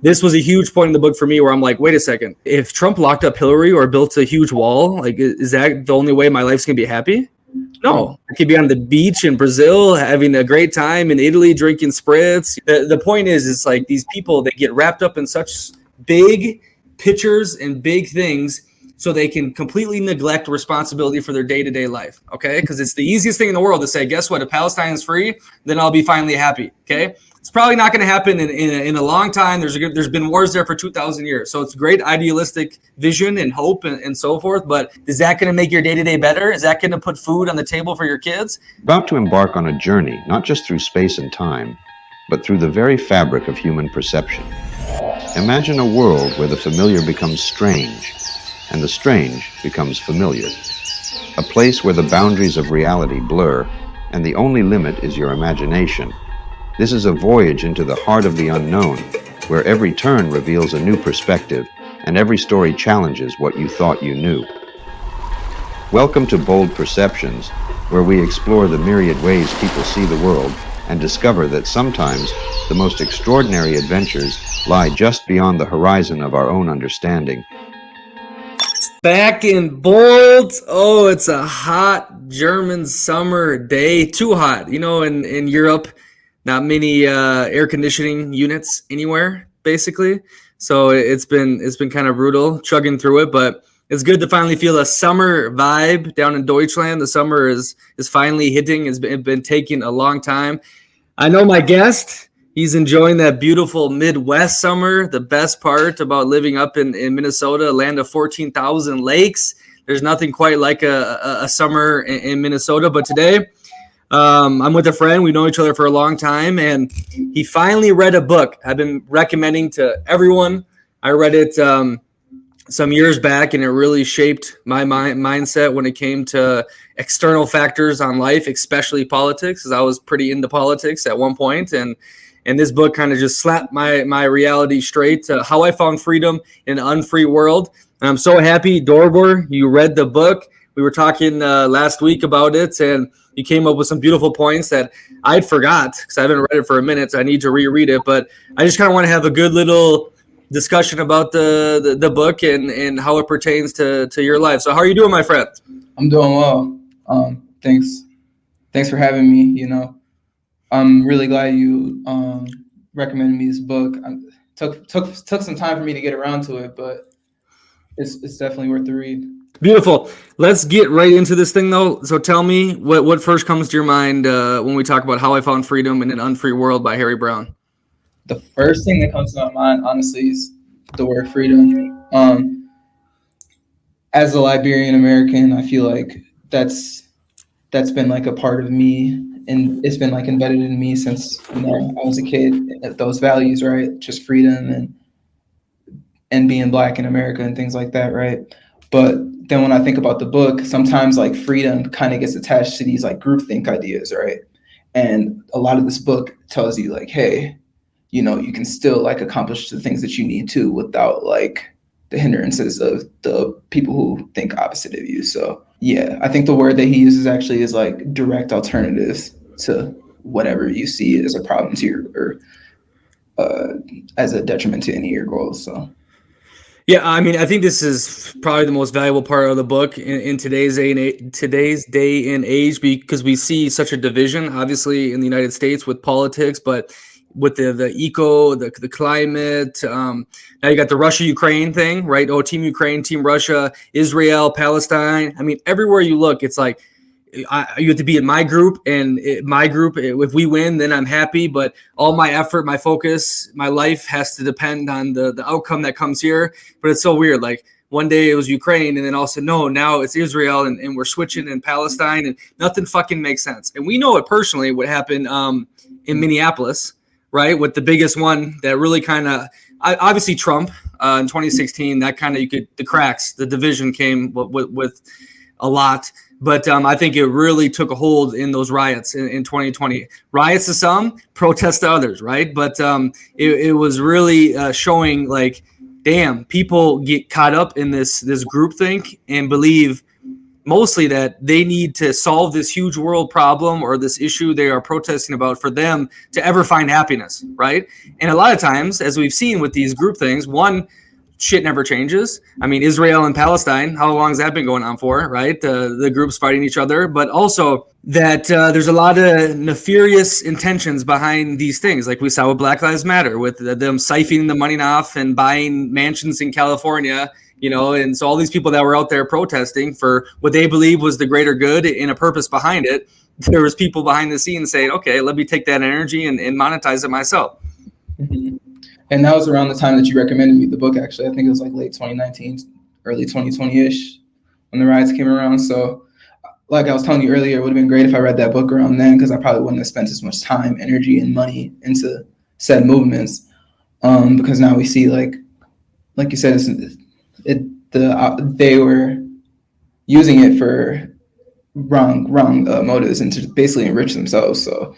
this was a huge point in the book for me where I'm like, wait a second, if Trump locked up Hillary or built a huge wall, like, is that the only way my life's gonna be happy? No, I could be on the beach in Brazil having a great time, in Italy drinking spritz. The point is, it's like these people, they get wrapped up in such big pictures and big things so they can completely neglect responsibility for their day-to-day life, okay? Because it's the easiest thing in the world to say, guess what, if Palestine is free, then I'll be finally happy, okay? It's probably not going to happen in a long time. There's been wars there for 2,000 years. So it's great idealistic vision and hope and so forth. But is that going to make your day-to-day better? Is that going to put food on the table for your kids? About to embark on a journey, not just through space and time, but through the very fabric of human perception. Imagine a world where the familiar becomes strange, and the strange becomes familiar. A place where the boundaries of reality blur, and the only limit is your imagination. This is a voyage into the heart of the unknown, where every turn reveals a new perspective, and every story challenges what you thought you knew. Welcome to Bold Perceptions, where we explore the myriad ways people see the world and discover that sometimes the most extraordinary adventures lie just beyond the horizon of our own understanding. Back in Bold. Oh, it's a hot German summer day. Too hot. You know, in Europe, not many air conditioning units anywhere, basically. So it's been kind of brutal chugging through it, but it's good to finally feel a summer vibe down in Deutschland. The summer is finally hitting. It's been taking a long time. I know my guest, he's enjoying that beautiful Midwest summer. The best part about living up in Minnesota, a land of 14,000 lakes. There's nothing quite like a summer in Minnesota, but today I'm with a friend. We've known each other for a long time, and he finally read a book I've been recommending to everyone. I read it some years back, and it really shaped my mindset when it came to external factors on life, especially politics, because I was pretty into politics at one point, and this book kind of just slapped my reality straight to How I Found Freedom in an Unfree World. And I'm so happy, Dorbor, you read the book. We were talking last week about it, and you came up with some beautiful points that I'd forgot because I haven't read it for a minute, so I need to reread it. But I just kind of want to have a good little discussion about the book and how it pertains to your life. So how are you doing, my friend? I'm doing well. Thanks for having me. You know, I'm really glad you recommended me this book. Took some time for me to get around to it, but it's definitely worth the read. Beautiful. Let's get right into this thing, though. So tell me what first comes to your mind when we talk about How I Found Freedom in an Unfree World by Harry Browne. The first thing that comes to my mind, honestly, is the word freedom. As a Liberian American, I feel like that's been like a part of me, and it's been like embedded in me since I was a kid. Those values, right? Just freedom and being Black in America and things like that, right? But then when I think about the book, sometimes like freedom kind of gets attached to these like groupthink ideas, right? And a lot of this book tells you like, hey, you know, you can still like accomplish the things that you need to without like the hindrances of the people who think opposite of you. So yeah, I think the word that he uses actually is like direct alternatives to whatever you see as a problem to your or as a detriment to any of your goals. So. Yeah, I mean, I think this is probably the most valuable part of the book in today's day and age, because we see such a division, obviously, in the United States with politics, but with the eco, the climate. Now you got the Russia-Ukraine thing, right? Oh, Team Ukraine, Team Russia, Israel, Palestine. I mean, everywhere you look, it's like you have to be in my group, and my group, if we win, then I'm happy. But all my effort, my focus, my life has to depend on the outcome that comes here. But it's so weird. Like one day it was Ukraine, and then also now it's Israel, and we're switching in Palestine, and nothing fucking makes sense. And we know it personally what happened in Minneapolis, right? With the biggest one that really kind of obviously Trump in 2016, that kind of the cracks, the division came with a lot. But I think it really took a hold in those riots in 2020. Riots to some, protests to others, right? But it was really showing like, damn, people get caught up in this groupthink and believe mostly that they need to solve this huge world problem or this issue they are protesting about for them to ever find happiness, right? And a lot of times, as we've seen with these group things, one, shit never changes. I mean, Israel and Palestine, how long has that been going on for, right? The groups fighting each other, but also that there's a lot of nefarious intentions behind these things, like we saw with Black Lives Matter, with them siphoning the money off and buying mansions in California, you know, and so all these people that were out there protesting for what they believe was the greater good and a purpose behind it, there was people behind the scenes saying, okay, let me take that energy and monetize it myself. Mm-hmm. And that was around the time that you recommended me the book, actually. I think it was like late 2019, early 2020-ish when the riots came around. So like I was telling you earlier, it would have been great if I read that book around then, because I probably wouldn't have spent as much time, energy, and money into said movements. Because now we see, like you said, they were using it for wrong motives and to basically enrich themselves. So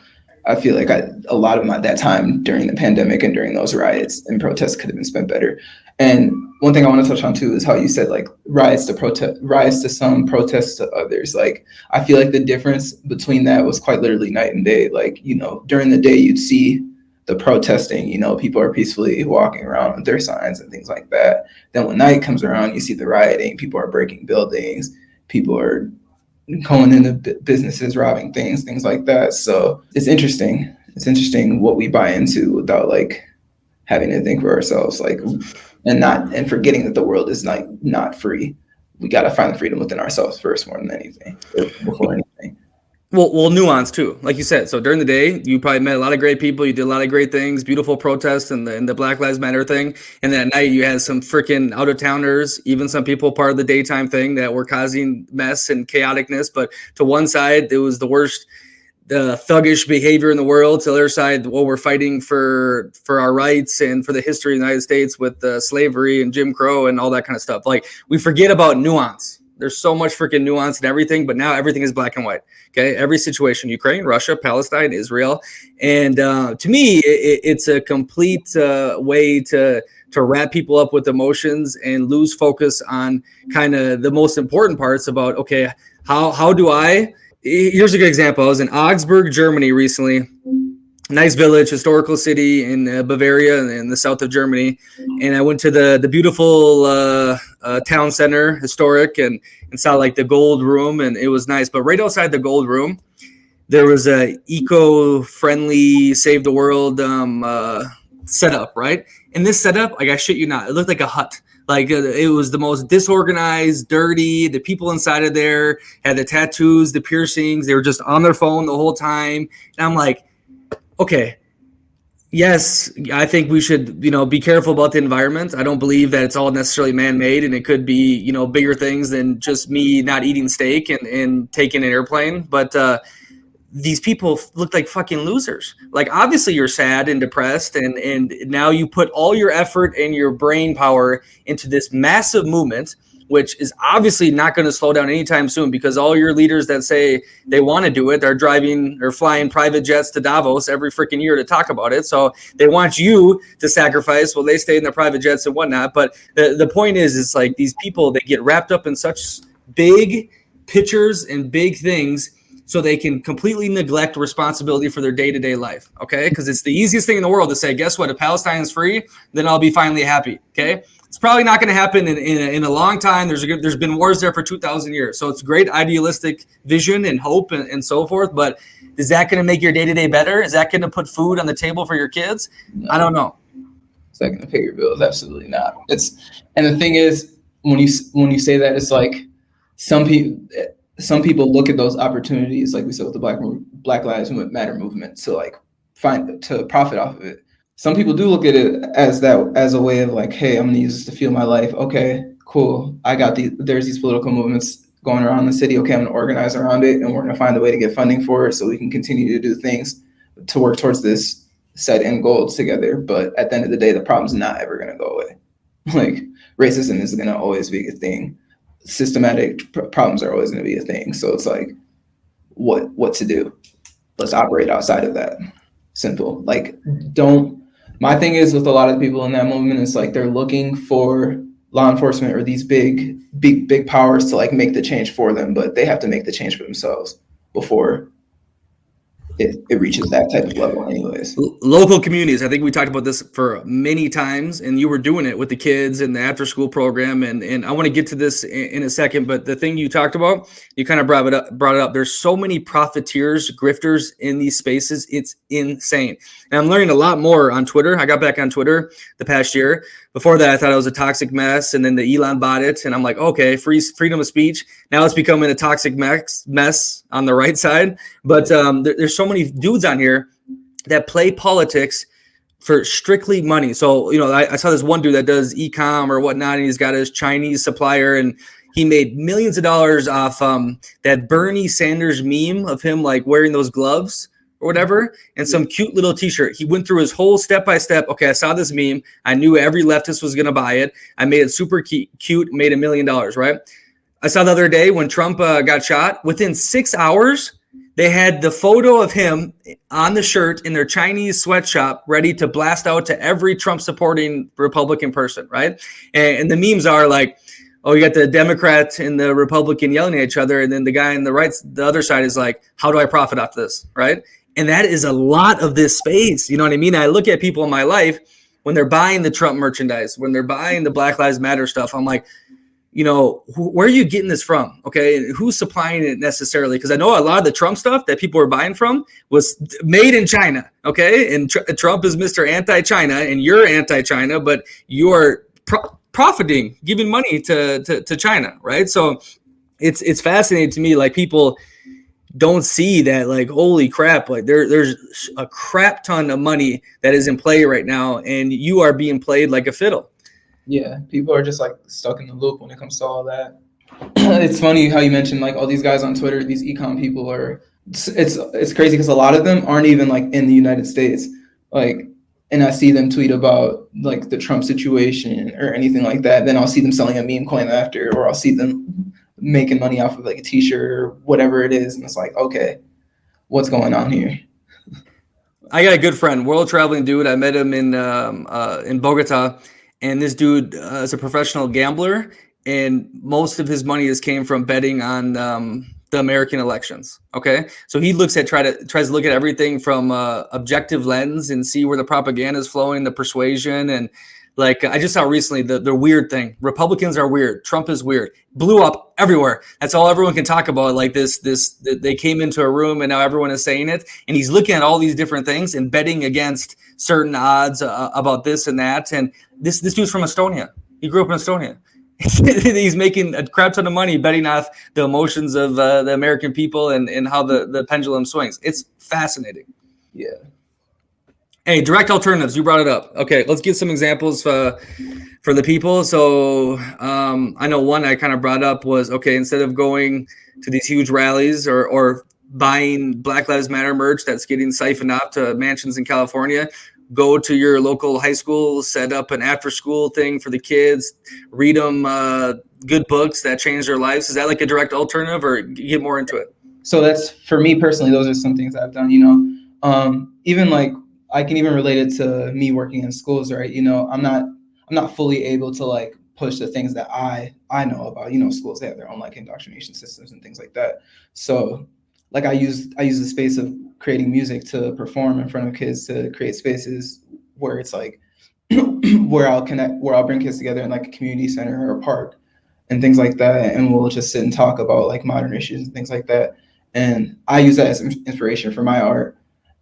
I feel like a lot of that time during the pandemic and during those riots and protests could have been spent better. And one thing I want to touch on too is how you said like riots to some, protests to others. Like I feel like the difference between that was quite literally night and day. Like, you know, during the day you'd see the protesting, you know, people are peacefully walking around with their signs and things like that. Then when night comes around, you see the rioting, people are breaking buildings, people are going into businesses, robbing things like that. So it's interesting. It's interesting what we buy into without like having to think for ourselves, like, and forgetting that the world is not free. We got to find the freedom within ourselves first, more than anything, before anything. Well, nuance too, like you said. So during the day, you probably met a lot of great people. You did a lot of great things, beautiful protests, and the Black Lives Matter thing. And then at night, you had some freaking out of towners, even some people part of the daytime thing that were causing mess and chaoticness. But to one side, it was the worst, the thuggish behavior in the world. To the other side, well, we're fighting for our rights and for the history of the United States with slavery and Jim Crow and all that kind of stuff. Like we forget about nuance. There's so much freaking nuance in everything, but now everything is black and white. Okay, every situation: Ukraine, Russia, Palestine, Israel, and to me, it's a complete way to wrap people up with emotions and lose focus on kind of the most important parts about, okay, how do I? Here's a good example. I was in Augsburg, Germany recently. Nice village, historical city in Bavaria in the south of Germany. And I went to the beautiful town center, historic, and saw like the gold room, and it was nice. But right outside the gold room, there was a eco-friendly, save the world setup, right? And this setup, like I shit you not, it looked like a hut. Like it was the most disorganized, dirty. The people inside of there had the tattoos, the piercings. They were just on their phone the whole time. And I'm like, okay, yes, I think we should, be careful about the environment. I don't believe that it's all necessarily man-made, and it could be, bigger things than just me not eating steak and taking an airplane. But these people look like fucking losers. Like, obviously you're sad and depressed, and now you put all your effort and your brain power into this massive movement, which is obviously not going to slow down anytime soon, because all your leaders that say they want to do it are driving or flying private jets to Davos every freaking year to talk about it. So they want you to sacrifice while they stay in their private jets and whatnot. But the point is, it's like these people, they get wrapped up in such big pictures and big things, so they can completely neglect responsibility for their day-to-day life, okay? Because it's the easiest thing in the world to say, guess what, if Palestine is free, then I'll be finally happy, okay? It's probably not going to happen in a long time. There's been wars there for 2,000 years. So it's great idealistic vision and hope and so forth, but is that going to make your day-to-day better? Is that going to put food on the table for your kids? No. I don't know. Is that going to pay your bills? Absolutely not. And the thing is, when you say that, it's like some people look at those opportunities, like we said with the Black Lives Matter movement, to profit off of it. Some people do look at it as a way of like, hey, I'm gonna use this to fuel my life. Okay, cool. There's these political movements going around the city. Okay, I'm gonna organize around it, and we're gonna find a way to get funding for it so we can continue to do things to work towards this set end goals together. But at the end of the day, the problem's not ever gonna go away. Like, racism is gonna always be a thing. Systematic problems are always going to be a thing. So it's like, what to do? Let's operate outside of that. Simple. Like, my thing is with a lot of people in that movement, it's like they're looking for law enforcement or these big powers to like make the change for them, but they have to make the change for themselves before it reaches that type of level anyways. Local communities. I think we talked about this for many times, and you were doing it with the kids and the after school program. And I want to get to this in a second, but the thing you talked about, you kind of brought it up. There's so many profiteers, grifters in these spaces. It's insane. And I'm learning a lot more on Twitter. I got back on Twitter the past year. Before that, I thought it was a toxic mess. And then the Elon bought it. And I'm like, okay, freedom of speech. Now it's becoming a toxic mess on the right side. But there's so many dudes on here that play politics for strictly money. So, I saw this one dude that does e-com or whatnot, and he's got his Chinese supplier, and he made millions of dollars off that Bernie Sanders meme of him like wearing those gloves or whatever, and some cute little t-shirt. He went through his whole step-by-step. Okay, I saw this meme. I knew every leftist was going to buy it. I made it super cute, made $1 million, right? I saw the other day when Trump got shot, within 6 hours, they had the photo of him on the shirt in their Chinese sweatshop ready to blast out to every Trump-supporting Republican person, right? And the memes are like, oh, you got the Democrat and the Republican yelling at each other, and then the guy on the right, the other side is like, how do I profit off this, right? And that is a lot of this space. You know what I mean? I look at people in my life when they're buying the Trump merchandise, when they're buying the Black Lives Matter stuff, I'm like, where are you getting this from? Okay. And who's supplying it necessarily? Because I know a lot of the Trump stuff that people were buying from was made in China. Okay. And Trump is Mr. Anti-China, and you're anti-China, but you're profiting, giving money to China. Right. So it's fascinating to me. Like, people don't see that, like, holy crap, like there's a crap ton of money that is in play right now, and you are being played like a fiddle. Yeah, people are just like stuck in the loop when it comes to all that. It's funny how you mentioned like all these guys on Twitter, these econ people it's crazy because a lot of them aren't even like in the United States. Like, and I see them tweet about like the Trump situation or anything like that. Then I'll see them selling a meme coin after, or I'll see them making money off of like a t-shirt or whatever it is. And it's like, okay, what's going on here? I got a good friend, world traveling dude. I met him in Bogota. And this dude is a professional gambler, and most of his money has came from betting on the American elections. Okay, so he tries to look at everything from objective lens and see where the propaganda is flowing, the persuasion, and like I just saw recently the weird thing. Republicans are weird. Trump is weird. Blew up everywhere. That's all everyone can talk about. Like this, they came into a room and now everyone is saying it. And he's looking at all these different things and betting against certain odds about this and that. And this dude's from Estonia. He grew up in Estonia. He's making a crap ton of money betting off the emotions of the American people and how the pendulum swings. It's fascinating. Yeah. Hey, direct alternatives. You brought it up. Okay, let's get some examples for the people. So I know one I kind of brought up was, okay, instead of going to these huge rallies or buying Black Lives Matter merch that's getting siphoned off to mansions in California, go to your local high school, set up an after-school thing for the kids, read them good books that change their lives. Is that like a direct alternative, or get more into it? So that's, for me personally, those are some things I've done, even like, I can even relate it to me working in schools, right? I'm not fully able to like push the things that I know about. Schools, they have their own like indoctrination systems and things like that. So like I use the space of creating music to perform in front of kids, to create spaces where it's like where I'll bring kids together in like a community center or a park and things like that, and we'll just sit and talk about like modern issues and things like that. And I use that as inspiration for my art.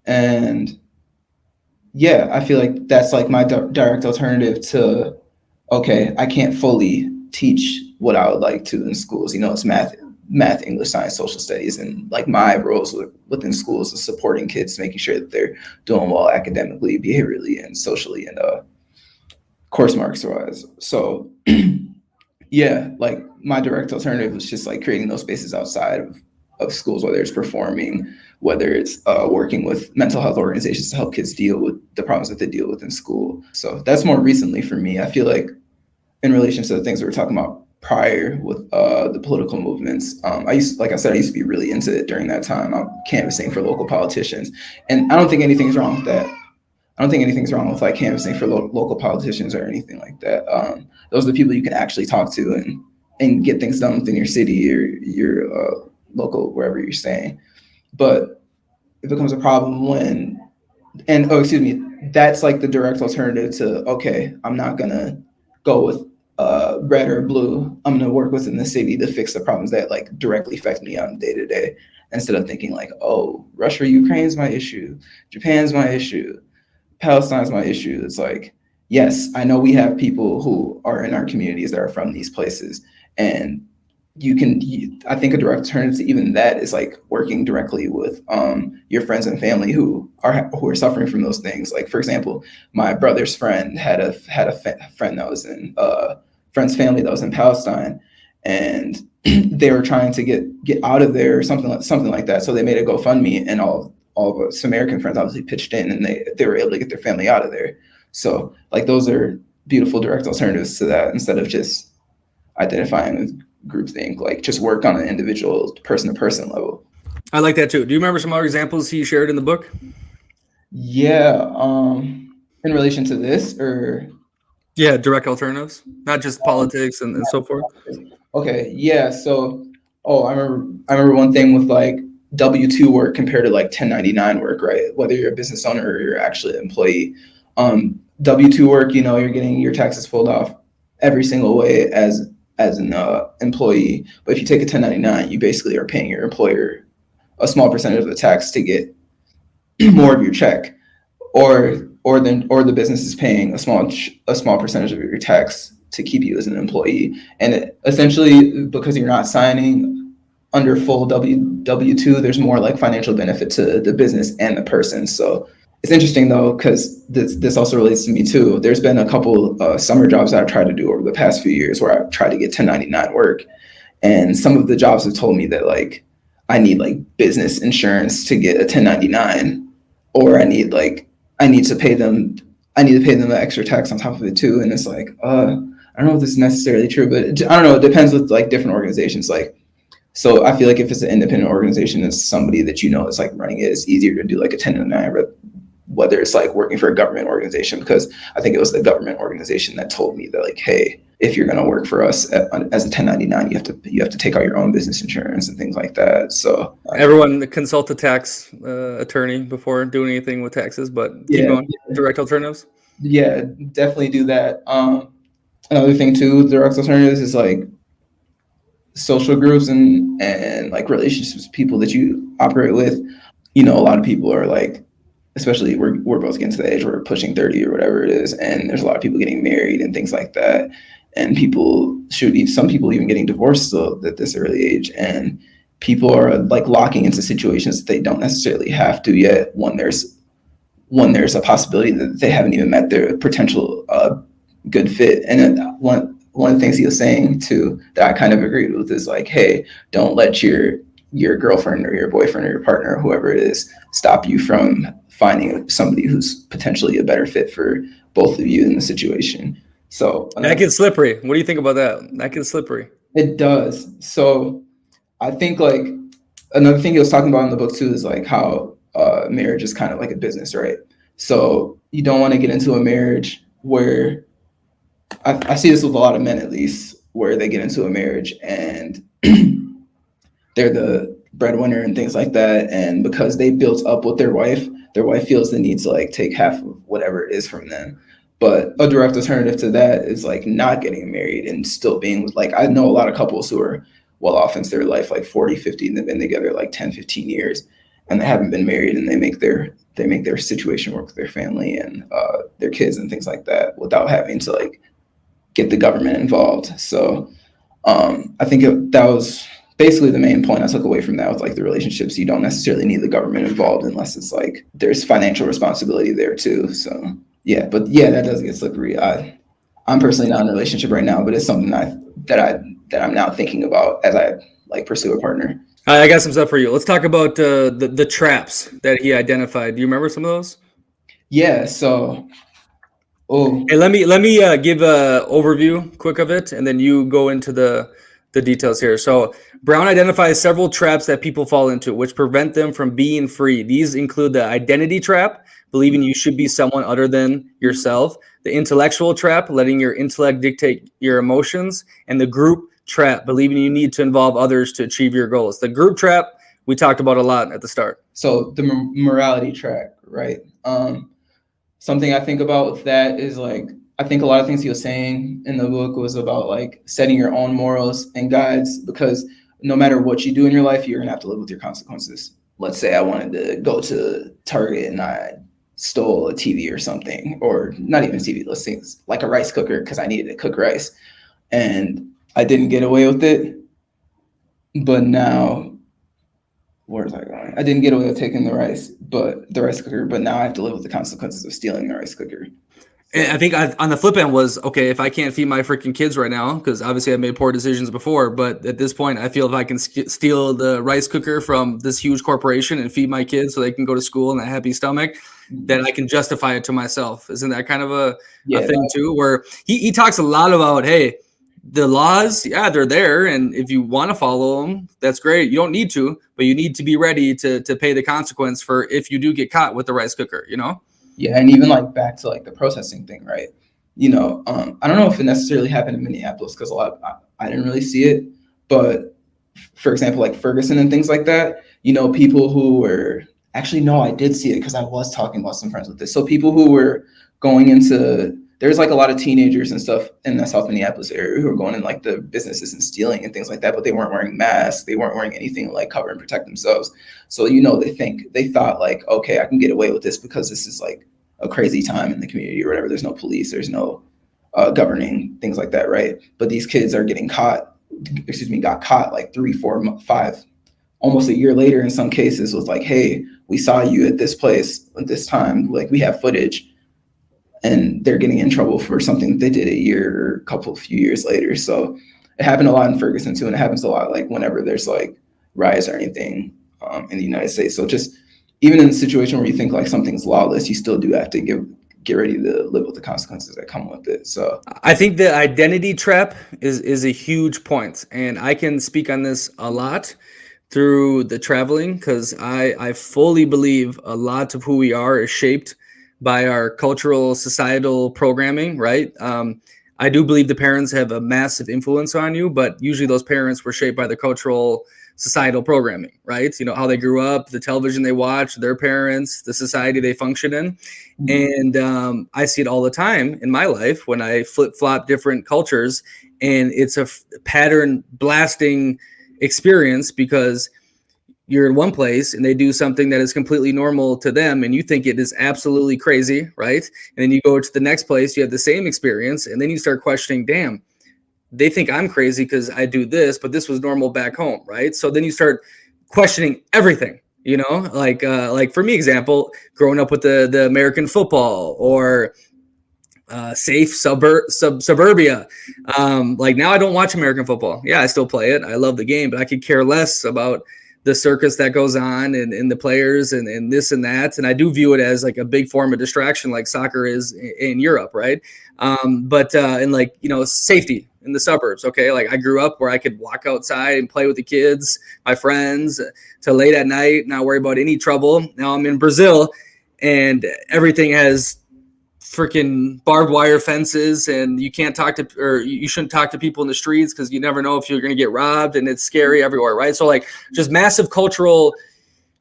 And yeah, I feel like that's like my direct alternative to, okay, I can't fully teach what I would like to in schools. It's math, English, science, social studies, and like my roles within schools is supporting kids, making sure that they're doing well academically, behaviorally, and socially, and course marks wise. So yeah, like my direct alternative was just like creating those spaces outside of schools, whether it's performing, whether it's working with mental health organizations to help kids deal with the problems that they deal with in school. So that's more recently for me. I feel like in relation to the things we were talking about prior with the political movements, I used to be really into it during that time. I'm canvassing for local politicians, and I don't think anything's wrong with that. I don't think anything's wrong with like canvassing for local politicians or anything like that. Those are the people you can actually talk to and get things done within your city or your local, wherever you're staying. But it becomes a problem when, and oh, excuse me, that's like the direct alternative to, okay, I'm not gonna go with red or blue. I'm gonna work within the city to fix the problems that like directly affect me on day to day, instead of thinking like, oh, Russia, Ukraine's my issue, Japan's my issue, Palestine's my issue. It's like, yes, I know we have people who are in our communities that are from these places, and I think a direct alternative to even that is like working directly with your friends and family who are suffering from those things. Like, for example, my brother's friend had a friend that was in friend's family that was in Palestine, and they were trying to get out of there or something like that. So they made a GoFundMe, and all of us American friends obviously pitched in, and they were able to get their family out of there. So like those are beautiful direct alternatives to that, instead of just identifying with groupthink. Like just work on an individual person to person level. I like that too. Do you remember some other examples he shared in the book? Yeah. In relation to this, or yeah, direct alternatives, not just politics and so forth. Okay. Yeah. So, I remember one thing with like W-2 work compared to like 1099 work, right? Whether you're a business owner or you're actually an employee. W-2 work, you're getting your taxes pulled off every single way as an employee. But if you take a 1099, you basically are paying your employer a small percentage of the tax to get more of your check, or the business is paying a small percentage of your tax to keep you as an employee. And essentially, because you're not signing under full W-2, there's more like financial benefit to the business and the person. So it's interesting though, because this also relates to me too. There's been a couple summer jobs that I've tried to do over the past few years where I've tried to get 1099 work, and some of the jobs have told me that like I need like business insurance to get a 1099, or I need to pay them the extra tax on top of it too. And it's like, I don't know if this is necessarily true, but I don't know. It depends with like different organizations. Like, so I feel like if it's an independent organization, it's somebody that is like running it, it's easier to do like a 1099, whether it's like working for a government organization, because I think it was the government organization that told me that like, hey, if you're going to work for us as a 1099, you have to take out your own business insurance and things like that. So everyone consult a tax attorney before doing anything with taxes, but keep going. Direct alternatives. Yeah, definitely do that. Another thing too, direct alternatives is like social groups and like relationships with people that you operate with. A lot of people are like, especially we're both getting to the age where we're pushing 30 or whatever it is, and there's a lot of people getting married and things like that, and some people even getting divorced still at this early age, and people are like locking into situations that they don't necessarily have to yet, when there's a possibility that they haven't even met their potential good fit. And one of the things he was saying too that I kind of agreed with is like, hey, don't let your girlfriend or your boyfriend or your partner or whoever it is stop you from finding somebody who's potentially a better fit for both of you in the situation. So that gets slippery. What do you think about that? That gets slippery. It does. So I think like another thing he was talking about in the book too is like how marriage is kind of like a business, right? So you don't want to get into a marriage where I see this with a lot of men, at least, where they get into a marriage and they're the breadwinner and things like that. And because they built up with their wife feels the need to like take half of whatever it is from them. But a direct alternative to that is like not getting married and still being with, like, I know a lot of couples who are well off into their life, like 40, 50, and they've been together like 10, 15 years and they haven't been married, and they make their situation work with their family and their kids and things like that without having to like get the government involved. So I think that was basically the main point I took away from that, was like the relationships. You don't necessarily need the government involved unless it's like there's financial responsibility there too. So yeah, but yeah, that does get slippery. I'm personally not in a relationship right now, but it's something that I'm now thinking about as I like pursue a partner. I got some stuff for you. Let's talk about the traps that he identified. Do you remember some of those? Yeah. So, hey, let me give a overview quick of it, and then you go into the details here. So Browne identifies several traps that people fall into, which prevent them from being free. These include the identity trap, believing you should be someone other than yourself. The intellectual trap, letting your intellect dictate your emotions. And the group trap, believing you need to involve others to achieve your goals. The group trap, we talked about a lot at the start. So the morality track, right? Something I think about with that is like, I think a lot of things he was saying in the book was about like setting your own morals and guides, because no matter what you do in your life, you're gonna have to live with your consequences. Let's say I wanted to go to Target and I stole a TV or something, or not even TV, let's say it's like a rice cooker because I needed to cook rice and I didn't get away with it. But now, where was I going? I didn't get away with taking the rice cooker, but now I have to live with the consequences of stealing the rice cooker. And I think on the flip end was, okay, if I can't feed my freaking kids right now, because obviously I've made poor decisions before, but at this point, I feel if I can steal the rice cooker from this huge corporation and feed my kids so they can go to school in a happy stomach, then I can justify it to myself. Isn't that kind of a thing too? Where he talks a lot about, hey, the laws, yeah, they're there. And if you want to follow them, that's great. You don't need to, but you need to be ready to pay the consequence for if you do get caught with the rice cooker, you know? Yeah, and even like back to like the protesting thing, right? You know, I don't know if it necessarily happened in Minneapolis because I didn't really see it, but for example, like Ferguson and things like that, you know, people who were actually, no, I did see it because I was talking about some friends with this. So people who were going into, there's like a lot of teenagers and stuff in the South Minneapolis area who are going in like the businesses and stealing and things like that, but they weren't wearing masks. They weren't wearing anything to like cover and protect themselves. So, you know, they thought like, okay, I can get away with this because this is like a crazy time in the community or whatever. There's no police, there's no governing, things like that, right? But these kids are got caught like 3, 4, 5, almost a year later in some cases was like, hey, we saw you at this place at this time, like we have footage. And they're getting in trouble for something they did a few years later. So it happened a lot in Ferguson too. And it happens a lot like whenever there's like riots or anything in the United States. So just even in a situation where you think like something's lawless, you still do have to get ready to live with the consequences that come with it. So I think the identity trap is a huge point. And I can speak on this a lot through the traveling, because I fully believe a lot of who we are is shaped by our cultural, societal programming, right? I do believe the parents have a massive influence on you, but usually those parents were shaped by the cultural, societal programming, right? You know, how they grew up, the television they watch, their parents, the society they function in. And I see it all the time in my life when I flip-flop different cultures, and it's a pattern blasting experience because you're in one place and they do something that is completely normal to them and you think it is absolutely crazy, right? And then you go to the next place, you have the same experience, and then you start questioning, damn, they think I'm crazy because I do this, but this was normal back home, right? So then you start questioning everything, you know, like for me, example, growing up with the American football or safe suburbia. Like now I don't watch American football. Yeah, I still play it. I love the game, but I could care less about the circus that goes on and the players and this and that. And I do view it as like a big form of distraction, like soccer is in Europe, right? But in like, you know, safety in the suburbs. Okay. Like I grew up where I could walk outside and play with the kids, my friends, till late at night, not worry about any trouble. Now I'm in Brazil and everything has freaking barbed wire fences and you can't talk to, or you shouldn't talk to people in the streets because you never know if you're going to get robbed, and it's scary everywhere, right? So like just massive cultural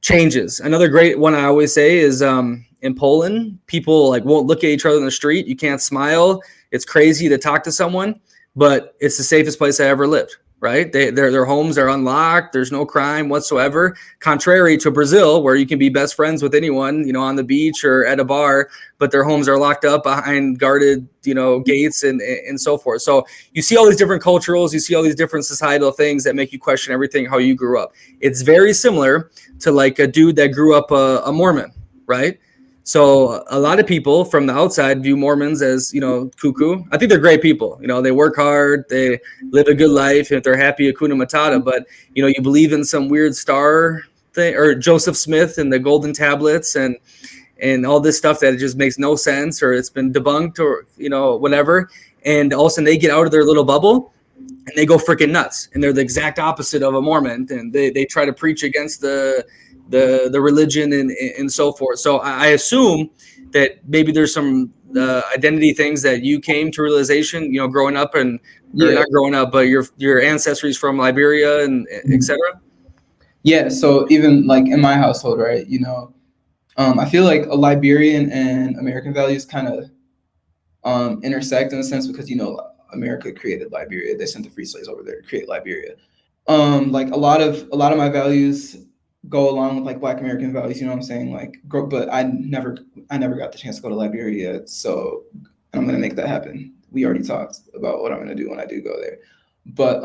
changes. Another great one I always say is in Poland, people like won't look at each other in the street. You can't smile. It's crazy to talk to someone, but it's the safest place I ever lived, right? Their homes are unlocked. There's no crime whatsoever. Contrary to Brazil, where you can be best friends with anyone, you know, on the beach or at a bar, but their homes are locked up behind guarded, you know, gates and so forth. So you see all these different cultures, you see all these different societal things that make you question everything, how you grew up. It's very similar to like a dude that grew up a Mormon, right? So a lot of people from the outside view Mormons as, you know, cuckoo. I think they're great people. You know, they work hard, they live a good life, if they're happy, Hakuna Matata. But, you know, you believe in some weird star thing or Joseph Smith and the golden tablets and all this stuff that it just makes no sense, or it's been debunked, or, you know, whatever. And all of a sudden they get out of their little bubble and they go freaking nuts. And they're the exact opposite of a Mormon. And they try to preach against the the religion and so forth. So I assume that maybe there's some identity things that you came to realization, growing up, and or Yeah. not growing up, but your ancestry from Liberia and etc. Yeah. So even like in my household, right? I feel like a Liberian and American values kind of intersect in a sense because America created Liberia. They sent the free slaves over there to create Liberia. Like a lot of my values go along with like Black American values. You know what I'm saying? But I never got the chance to go to Liberia, so I'm gonna make that happen. We already talked about what I'm gonna do when I do go there. But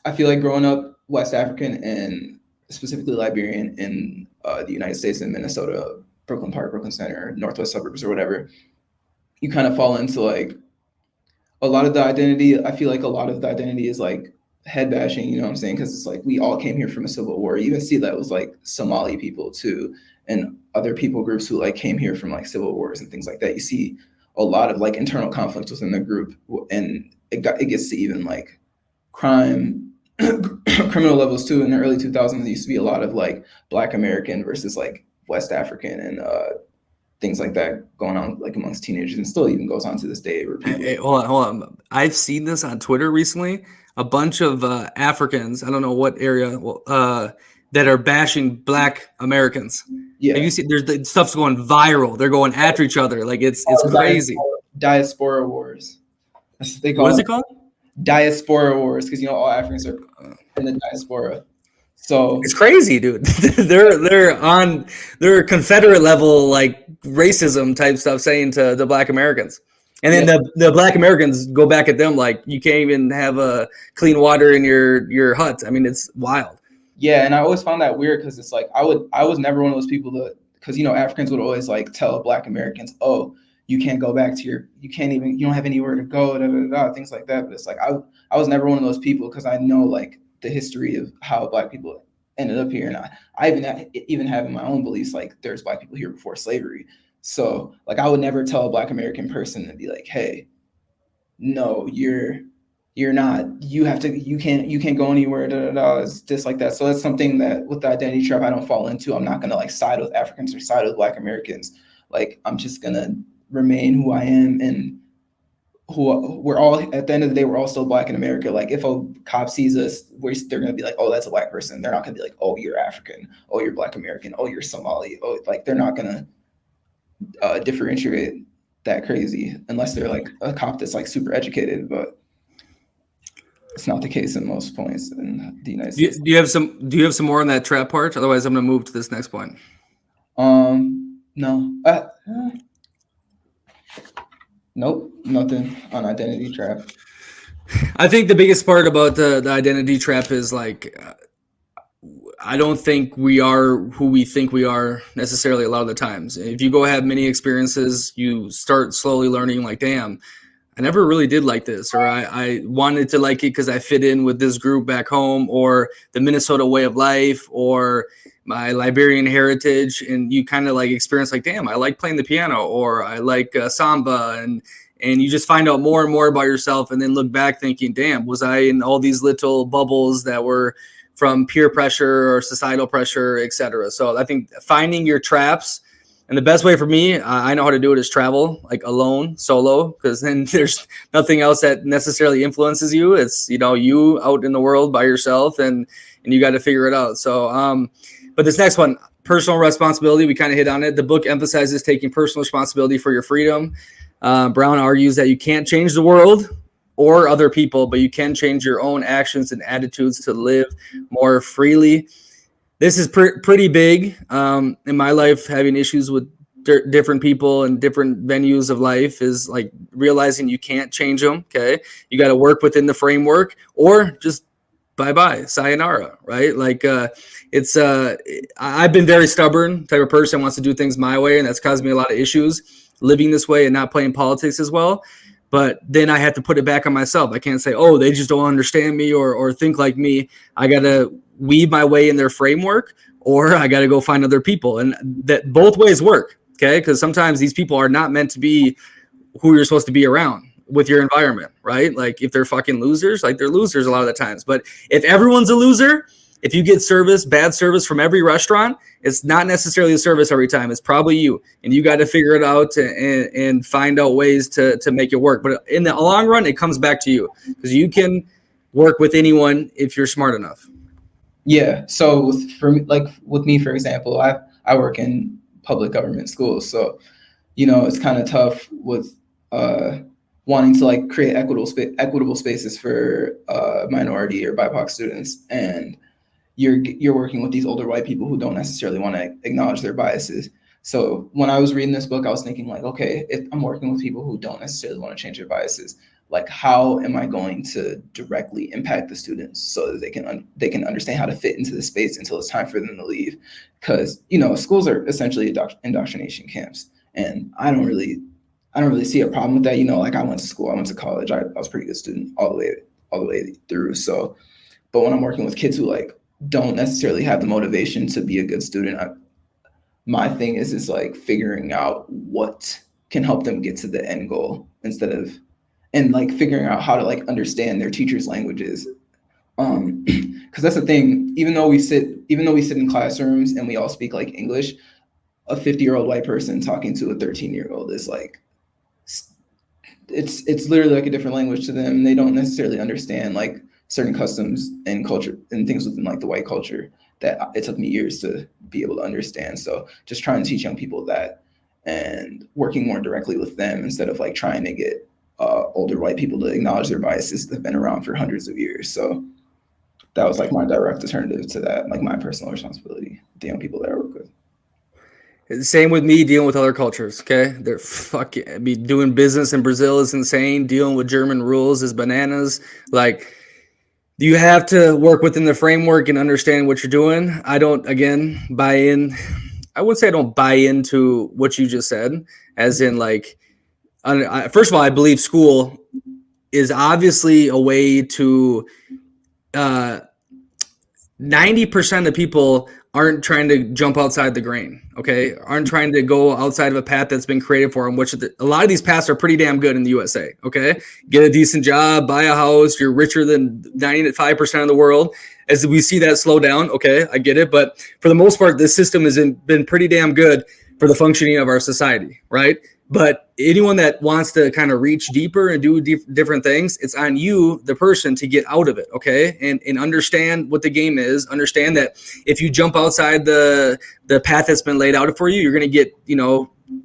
I feel like growing up West African and specifically Liberian in the United States in Minnesota, Brooklyn Park, Brooklyn Center, Northwest suburbs, or whatever, you kind of fall into like a lot of the identity. I feel like a lot of the identity is like head bashing, you know what I'm saying? Because it's like we all came here from a civil war. You even see that with like Somali people too, and other people groups who like came here from like civil wars and things like that. You see a lot of like internal conflict within the group, and it gets to even like crime, criminal levels too. In the early 2000s, there used to be a lot of like Black American versus like West African and things like that going on like amongst teenagers, and still even goes on to this day. Where people, Hey, hold on. I've seen this on Twitter recently. A bunch of Africans, I don't know what area, that are bashing Black Americans. Have yeah, you seen? There's the stuff's going viral. They're going after each other. Like it's crazy. diaspora wars. That's what they What call is them. it called? Diaspora wars, because all Africans are in the diaspora. So It's crazy, dude. they're Confederate level like racism type stuff saying to the Black Americans. And then yeah, the Black Americans go back at them like you can't even have a clean water in your hut. I mean, it's wild. yeah, and I always found that weird because it's like I was never one of those people that, because Africans would always like tell Black Americans, oh, you can't go back to you don't have anywhere to go, da, da, da, things like that. But it's like I was never one of those people because I know like the history of how Black people ended up here, and I even have in my own beliefs like there's Black people here before slavery. So like I would never tell a Black American person and be like, hey, no, you're not, you can't go anywhere, da, da, da, it's just like that. So that's something that with the identity trap I don't fall into. I'm not gonna like side with Africans or side with Black Americans. Like I'm just gonna remain who I am, and we're all, at the end of the day, we're all still Black in America. Like if a cop sees us, they're gonna be like, oh, that's a Black person. They're not gonna be like, oh, you're African, oh, you're Black American, oh, you're Somali, oh, like they're not gonna differentiate that crazy unless they're like a cop that's like super educated. But it's not the case in most points in the United States. Do you have some more on that trap part? Otherwise, I'm gonna move to this next point. No. Nope, nothing on identity trap. I think the biggest part about the identity trap is like I don't think we are who we think we are necessarily a lot of the times. If you go have many experiences, you start slowly learning like, damn, I never really did like this, or I wanted to like it because I fit in with this group back home, or the Minnesota way of life, or my Liberian heritage, and you kind of like experience like, damn, I like playing the piano, or I like samba, and you just find out more and more about yourself, and then look back thinking, damn, was I in all these little bubbles that were from peer pressure or societal pressure, etc. So I think finding your traps. And the best way for me, I know how to do it, is travel, like alone, solo, because then there's nothing else that necessarily influences you. It's, you out in the world by yourself, and you got to figure it out. So, but this next one, personal responsibility, we kind of hit on it. The book emphasizes taking personal responsibility for your freedom. Browne argues that you can't change the world or other people, but you can change your own actions and attitudes to live more freely. This is pretty big in my life. Having issues with different people and different venues of life is like realizing you can't change them. Okay, you got to work within the framework, or just bye, sayonara. Right? Like it's I've been very stubborn type of person, wants to do things my way, and that's caused me a lot of issues living this way and not playing politics as well. But then I have to put it back on myself. I can't say, oh, they just don't understand me or think like me. I got to weave my way in their framework, or I got to go find other people. And that both ways work, okay? Because sometimes these people are not meant to be who you're supposed to be around with your environment, right? Like if they're fucking losers, like they're losers a lot of the times. But if everyone's a loser, If you get bad service from every restaurant, it's not necessarily the service every time. It's probably you, and you got to figure it out and find out ways to make it work. But in the long run, it comes back to you, because you can work with anyone if you're smart enough. Yeah. So for me, like with me, for example, I work in public government schools, so it's kind of tough with wanting to like create equitable spaces for minority or BIPOC students, and you're working with these older white people who don't necessarily want to acknowledge their biases. So when I was reading this book, I was thinking like, okay, if I'm working with people who don't necessarily want to change their biases, like how am I going to directly impact the students so that they can understand how to fit into the space until it's time for them to leave? Because schools are essentially indoctrination camps, and I don't really see a problem with that. Like I went to school, I went to college, I was a pretty good student all the way through. So, but when I'm working with kids who like don't necessarily have the motivation to be a good student, my thing is like figuring out what can help them get to the end goal and like figuring out how to like understand their teachers' languages. Because that's the thing. Even though we sit in classrooms and we all speak like English, a 50-year-old white person talking to a 13-year-old is like, it's literally like a different language to them. They don't necessarily understand like certain customs and culture and things within like the white culture that it took me years to be able to understand. So just trying to teach young people that and working more directly with them instead of like trying to get older white people to acknowledge their biases that have been around for hundreds of years. So that was like my direct alternative to that, like my personal responsibility, the young people that I work with. Same with me dealing with other cultures. Okay, they're doing business in Brazil is insane. Dealing with German rules is bananas. Like, you have to work within the framework and understand what you're doing. I don't, again, buy in. I would say I don't buy into what you just said, as in like, first of all, I believe school is obviously a way to 90% of people aren't trying to jump outside the grain, okay? Aren't trying to go outside of a path that's been created for them, which a lot of these paths are pretty damn good in the USA, okay? Get a decent job, buy a house, you're richer than 95% of the world. As we see that slow down, okay, I get it. But for the most part, this system has been pretty damn good for the functioning of our society, right? But anyone that wants to kind of reach deeper and do different things, it's on you, the person, to get out of it, okay? And understand what the game is. Understand that if you jump outside the path that's been laid out for you, you're going to get,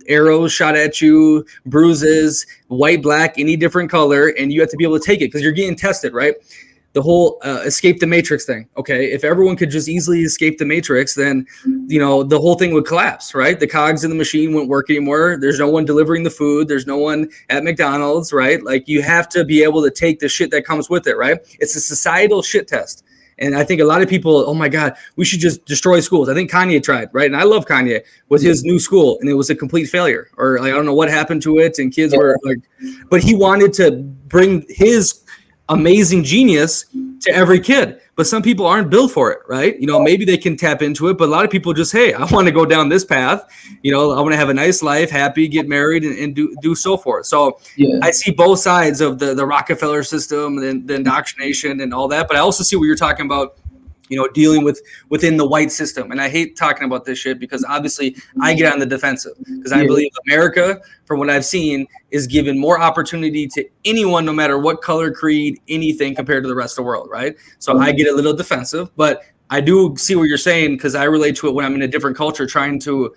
arrows shot at you, bruises, white, black, any different color, and you have to be able to take it because you're getting tested, right? The whole escape the matrix thing. Okay. If everyone could just easily escape the matrix, then, the whole thing would collapse, right? The cogs in the machine wouldn't work anymore. There's no one delivering the food. There's no one at McDonald's, right? Like, you have to be able to take the shit that comes with it, right? It's a societal shit test. And I think a lot of people, oh my God, we should just destroy schools. I think Kanye tried, right? And I love Kanye with his new school, and it was a complete failure. Or like, I don't know what happened to it. And kids were like, but he wanted to bring his amazing genius to every kid, but some people aren't built for it, right? Maybe they can tap into it, but a lot of people just, hey, I want to go down this path. I want to have a nice life, happy, get married, and do so forth. So I see both sides of the Rockefeller system and the indoctrination and all that, but I also see what you're talking about, dealing within the white system. And I hate talking about this shit because obviously I get on the defensive because I believe America, from what I've seen, is given more opportunity to anyone, no matter what color, creed, anything, compared to the rest of the world, right? So I get a little defensive, but I do see what you're saying because I relate to it when I'm in a different culture, trying to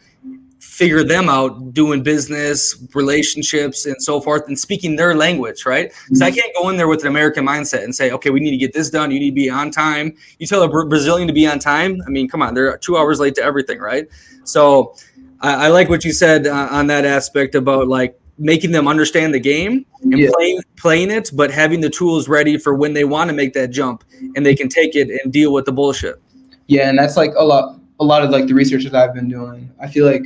figure them out, doing business, relationships, and so forth, and speaking their language, right? So I can't go in there with an American mindset and say, okay, we need to get this done. You need to be on time. You tell a Brazilian to be on time. I mean, come on, they're 2 hours late to everything, right? So I like what you said on that aspect about like making them understand the game and playing it, but having the tools ready for when they want to make that jump and they can take it and deal with the bullshit. Yeah, and that's like a lot of like the research that I've been doing. I feel like,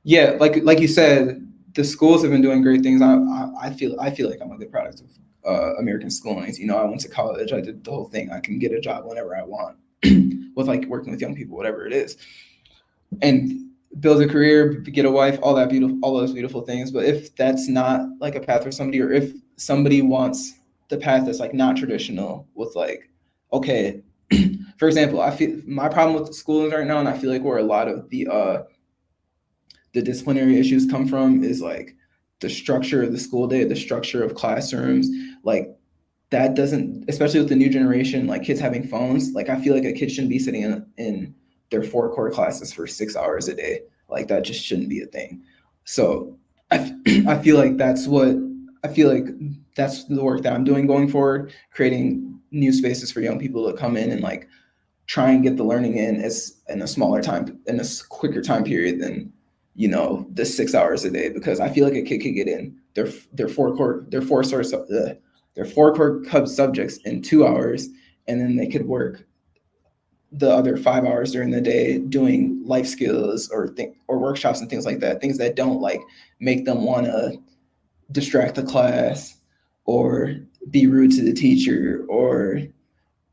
like you said, the schools have been doing great things. I feel like I'm a good product of American schoolings. I went to college. I did the whole thing. I can get a job whenever I want with like working with young people, whatever it is, and build a career, get a wife, all those beautiful things. But if that's not like a path for somebody, or if somebody wants the path that's like not traditional with like, okay, for example, I feel my problem with the schools right now, and I feel like where a lot of the disciplinary issues come from is like the structure of the school day, the structure of classrooms, like that doesn't, especially with the new generation, like kids having phones, like I feel like a kid shouldn't be sitting in their 4 core classes for 6 hours a day. Like that just shouldn't be a thing. So I feel like I feel like that's the work that I'm doing going forward, creating new spaces for young people to come in and like try and get the learning in as in a smaller time, in a quicker time period than, you know, the 6 hours a day, because I feel like a kid could get in their 4 core, their 4 core hub subjects in 2 hours, and then they could work the other 5 hours during the day doing life skills or workshops and things like that, things that don't like make them want to distract the class or be rude to the teacher or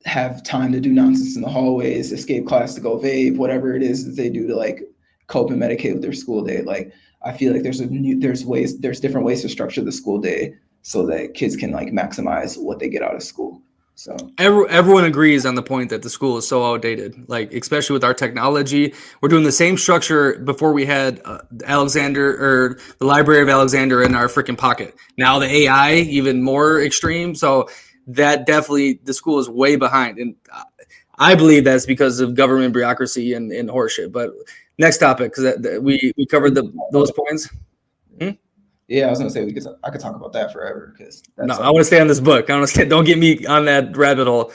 have time to do nonsense in the hallways, escape class to go vape, whatever it is that they do to like cope and medicate with their school day. Like I feel like there's different ways to structure the school day so that kids can like maximize what they get out of school. So Everyone agrees on the point that the school is so outdated, like especially with our technology. We're doing the same structure before we had Alexander or the Library of Alexander in our freaking pocket. Now the AI even more extreme. So that definitely, the school is way behind. And I believe that's because of government bureaucracy and horseshit. But next topic, because we covered those points. yeah, I was gonna say I could talk about that forever because No, I want to stay on this book. I want to stay. Don't get me on that rabbit hole.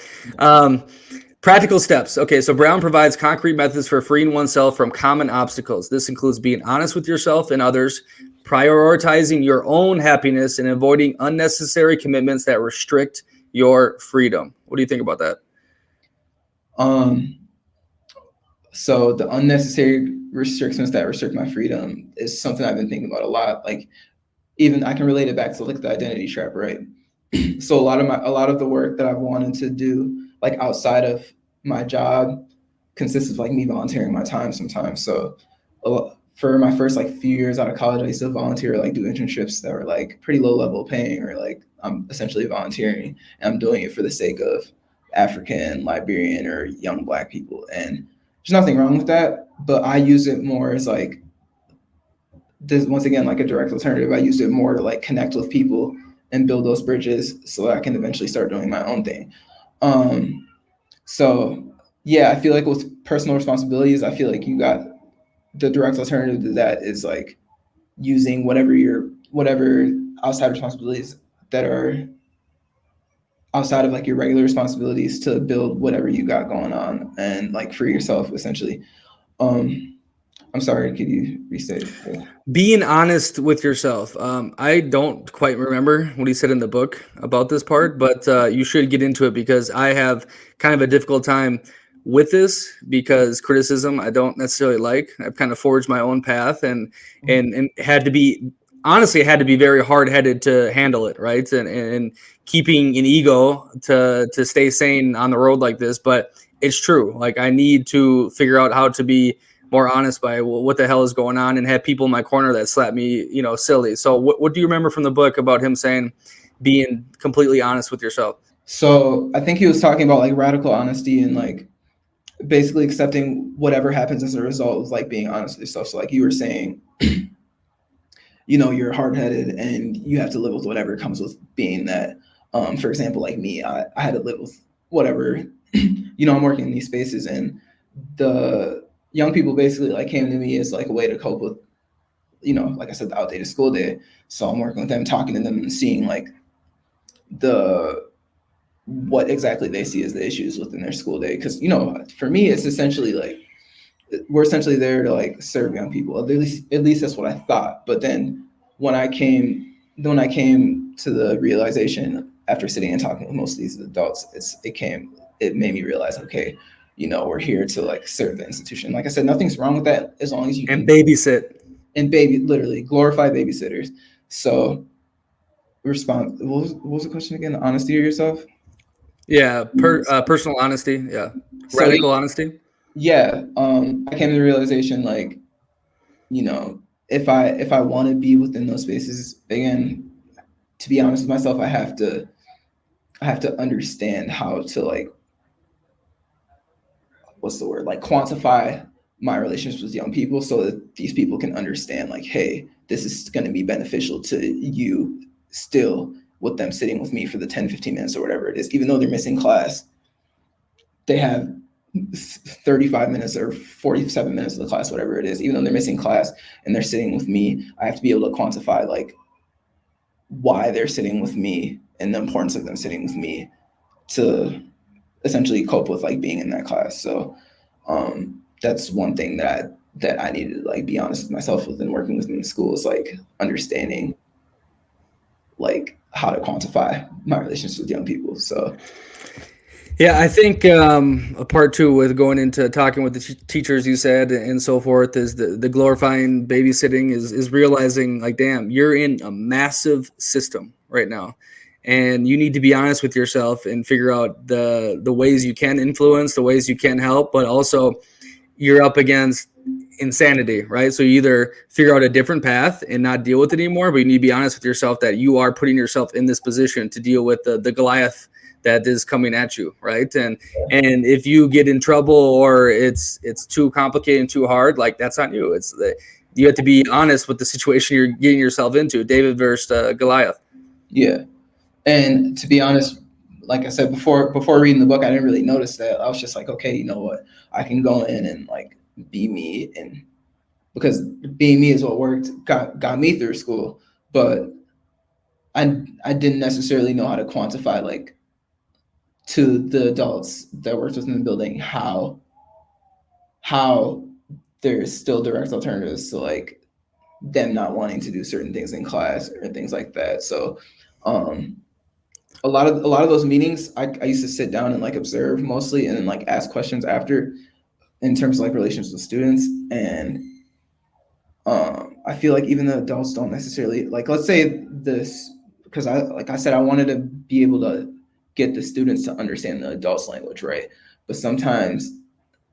Practical steps. Okay, so Browne provides concrete methods for freeing oneself from common obstacles. This includes being honest with yourself and others, prioritizing your own happiness, and avoiding unnecessary commitments that restrict your freedom. What do you think about that? So the unnecessary restrictions that restrict my freedom is something I've been thinking about a lot. Like even I can relate it back to like the identity trap, right? So a lot of the work that I've wanted to do like outside of my job consists of like me volunteering my time sometimes. So for my first like few years out of college, I used to volunteer, like do internships that were like pretty low level paying, or like I'm essentially volunteering and I'm doing it for the sake of African, Liberian, or young Black people. And there's nothing wrong with that, but I use it more as like this, once again, like a direct alternative. I used it more to like connect with people and build those bridges so that I can eventually start doing my own thing. So yeah, I feel like with personal responsibilities, I feel like you got the direct alternative to that is like using whatever outside responsibilities that are outside of like your regular responsibilities to build whatever you got going on and like free yourself essentially. I'm sorry, could you restate? Being honest with yourself. I don't quite remember what he said in the book about this part, but you should get into it because I have kind of a difficult time with this, because criticism I don't necessarily like. I've kind of forged my own path and had to be, honestly, had to be very hard headed to handle it, right? And keeping an ego to stay sane on the road like this. But it's true. Like I need to figure out how to be more honest by what the hell is going on, and have people in my corner that slap me, silly. So what do you remember from the book about him saying being completely honest with yourself? So I think he was talking about like radical honesty and like basically accepting whatever happens as a result of like being honest with yourself. So like you were saying, you're hard-headed and you have to live with whatever comes with being that. For example, like me, I had to live with whatever, I'm working in these spaces, and the young people basically like came to me as like a way to cope with, like I said, the outdated school day. So I'm working with them, talking to them and seeing like what exactly they see as the issues within their school day. Cause for me, it's essentially like, we're essentially there to like serve young people. At least that's what I thought. But then when I came to the realization after sitting and talking with most of these adults, it made me realize, okay, we're here to like serve the institution. Like I said, nothing's wrong with that as long as you can babysit and literally glorify babysitters. So what was the question again? Honesty of yourself? Yeah, personal honesty. Yeah, radical honesty. Yeah, I came to the realization like, if I want to be within those spaces again, to be honest with myself, I have to understand how to like what's the word, like quantify my relationships with young people so that these people can understand like, hey, this is going to be beneficial to you still with them sitting with me for the 10, 15 minutes or whatever it is, even though they're missing class, they have 35 minutes or 47 minutes of the class, whatever it is, even though they're missing class and they're sitting with me, I have to be able to quantify like why they're sitting with me and the importance of them sitting with me to essentially cope with like being in that class. So that's one thing that I needed to like be honest with myself with and working with in school is like understanding like how to quantify my relationships with young people. So yeah, I think a part two with going into talking with the teachers you said and so forth is the glorifying babysitting is realizing like, damn, you're in a massive system right now. And you need to be honest with yourself and figure out the ways you can influence, the ways you can help, but also you're up against insanity, right? So you either figure out a different path and not deal with it anymore, but you need to be honest with yourself that you are putting yourself in this position to deal with the Goliath that is coming at you, right? And if you get in trouble or it's too complicated and too hard, like that's on you. You have to be honest with the situation you're getting yourself into. David versus Goliath. Yeah. And to be honest, like I said before reading the book, I didn't really notice that. I was just like, okay, you know what? I can go in and like be me, and because being me is what got me through school. But I didn't necessarily know how to quantify like to the adults that worked within the building how there's still direct alternatives to like them not wanting to do certain things in class or things like that. So a lot of those meetings, I used to sit down and like observe mostly, and then like ask questions after, in terms of like relations with students. And I feel like even the adults don't necessarily like. Let's say this, because like I said, I wanted to be able to get the students to understand the adults' language, right? But sometimes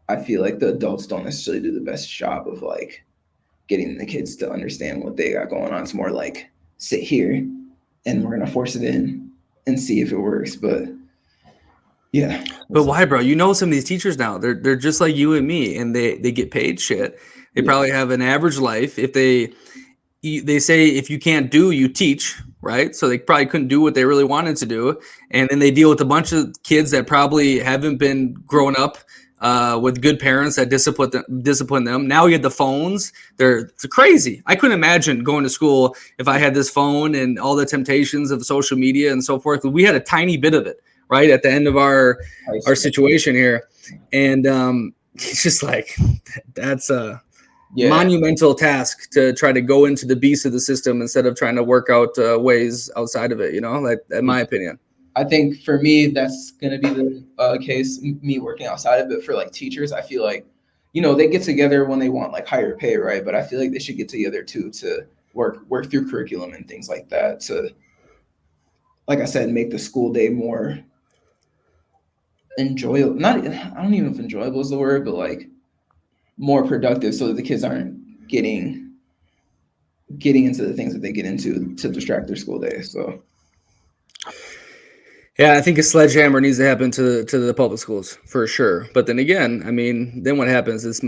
I feel like the adults don't necessarily do the best job of like getting the kids to understand what they got going on. It's more like sit here, and we're gonna force it in and see if it works. But yeah. But why, bro? You know some of these teachers now. They're just like you and me, and they get paid shit. They probably have an average life. If they say if you can't do, you teach, right? So they probably couldn't do what they really wanted to do, and then they deal with a bunch of kids that probably haven't been grown up with good parents that discipline them. Now you get the phones. It's crazy. I couldn't imagine going to school if I had this phone and all the temptations of social media and so forth. We had a tiny bit of it right at the end of our situation here, and it's just like that's a monumental task to try to go into the beast of the system instead of trying to work out ways outside of it. You know, like in my opinion. I think for me, that's going to be the case, me working outside of it. For like teachers, I feel like, you know, they get together when they want like higher pay, right? But I feel like they should get together too to work through curriculum and things like that to, like I said, make the school day more enjoyable. I don't even know if enjoyable is the word, but like more productive, so that the kids aren't getting into the things that they get into to distract their school day. So. Yeah, I think a sledgehammer needs to happen to the public schools for sure. But then again, I mean, then what happens is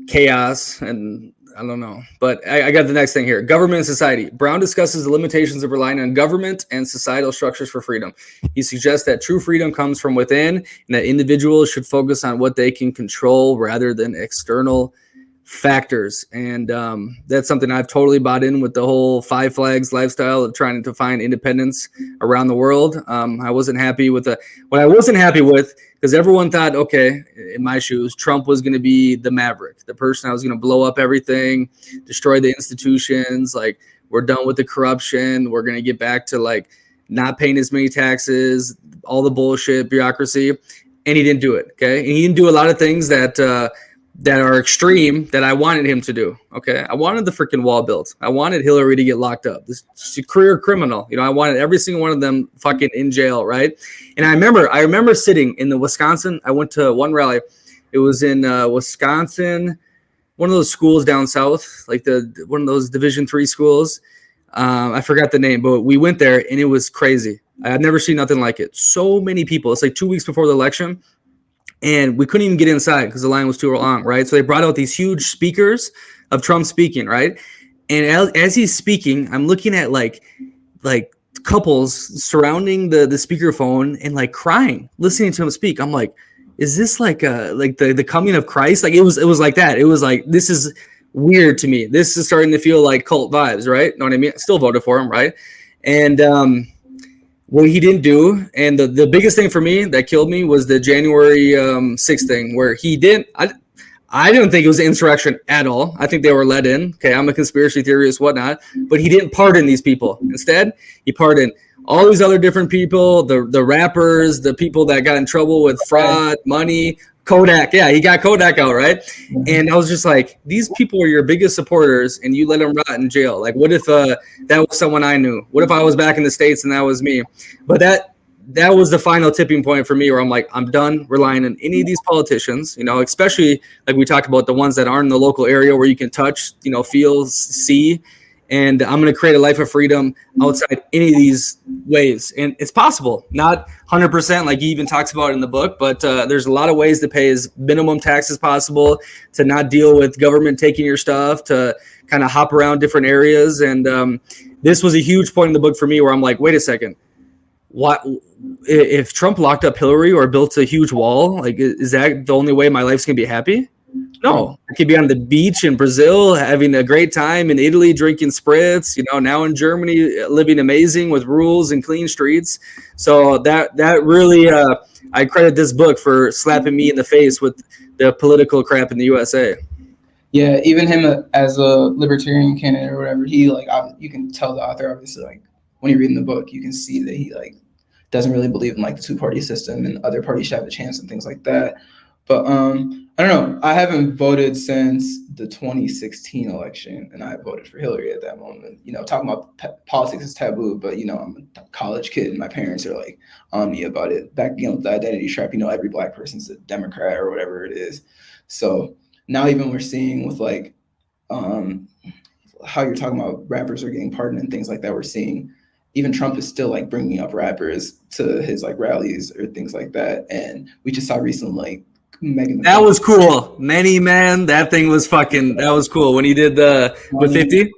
chaos, and I don't know. But I got the next thing here. Government and society. Browne discusses the limitations of relying on government and societal structures for freedom. He suggests that true freedom comes from within, and that individuals should focus on what they can control rather than external factors. And that's something I've totally bought in with the whole Five Flags lifestyle of trying to find independence around the world. I wasn't happy with what I wasn't happy with, because everyone thought, okay, in my shoes, Trump was going to be the maverick, the person that was going to blow up everything, destroy the institutions. Like, we're done with the corruption. We're going to get back to like not paying as many taxes, all the bullshit, bureaucracy. And he didn't do it. Okay. And he didn't do a lot of things that are extreme that I wanted him to do. Okay. I wanted the freaking wall built. I wanted Hillary to get locked up. This is a career criminal. You know, I wanted every single one of them fucking in jail. Right. And I remember sitting in the Wisconsin. I went to one rally. It was in Wisconsin, one of those schools down south, like one of those Division III schools. I forgot the name, but we went there and it was crazy. I had never seen nothing like it. So many people. It's like 2 weeks before the election. and we couldn't even get inside because the line was too long, right? So they brought out these huge speakers of Trump speaking, right? And as he's speaking, I'm looking at like couples surrounding the speakerphone and like crying, listening to him speak. I'm like, is this like the coming of Christ? Like it was like that. It was like, this is weird to me. This is starting to feel like cult vibes, right? Know what I mean? I still voted for him, right? And what he didn't do, and the biggest thing for me that killed me was the January 6th thing, where he didn't. I didn't think it was insurrection at all. I think they were let in. Okay, I'm a conspiracy theorist, whatnot. But he didn't pardon these people. Instead, he pardoned all these other different people, the rappers, the people that got in trouble with fraud, money, Kodak. Yeah, he got Kodak out, right? And I was just like, these people are your biggest supporters, and you let them rot in jail. Like, what if that was someone I knew? What if I was back in the States and that was me? But that was the final tipping point for me, where I'm like, I'm done relying on any of these politicians, especially like we talked about, the ones that aren't in the local area where you can touch, feel, see. And I'm going to create a life of freedom outside any of these ways. And it's possible, not 100% like he even talks about in the book, but there's a lot of ways to pay as minimum tax as possible, to not deal with government taking your stuff, to kind of hop around different areas. And this was a huge point in the book for me, where I'm like, wait a second. What if Trump locked up Hillary or built a huge wall? Like, is that the only way my life's gonna be happy? No, I could be on the beach in Brazil, having a great time, in Italy, drinking spritz, now in Germany, living amazing with rules and clean streets. So that really, I credit this book for slapping me in the face with the political crap in the USA. Yeah, even him as a libertarian candidate or whatever, he you can tell the author, obviously, like when you're reading the book, you can see that he doesn't really believe in like the two-party system and other parties should have a chance and things like that. But I don't know. I haven't voted since the 2016 election, and I voted for Hillary at that moment. Talking about politics is taboo, but I'm a college kid, and my parents are like on me about it. Back, the identity trap. Every Black person's a Democrat or whatever it is. So now even we're seeing with like how you're talking about rappers are getting pardoned and things like that. We're seeing even Trump is still like bringing up rappers to his like rallies or things like that. And we just saw recently like Megan. That was cool. Many man, that thing was that was cool when he did with 50.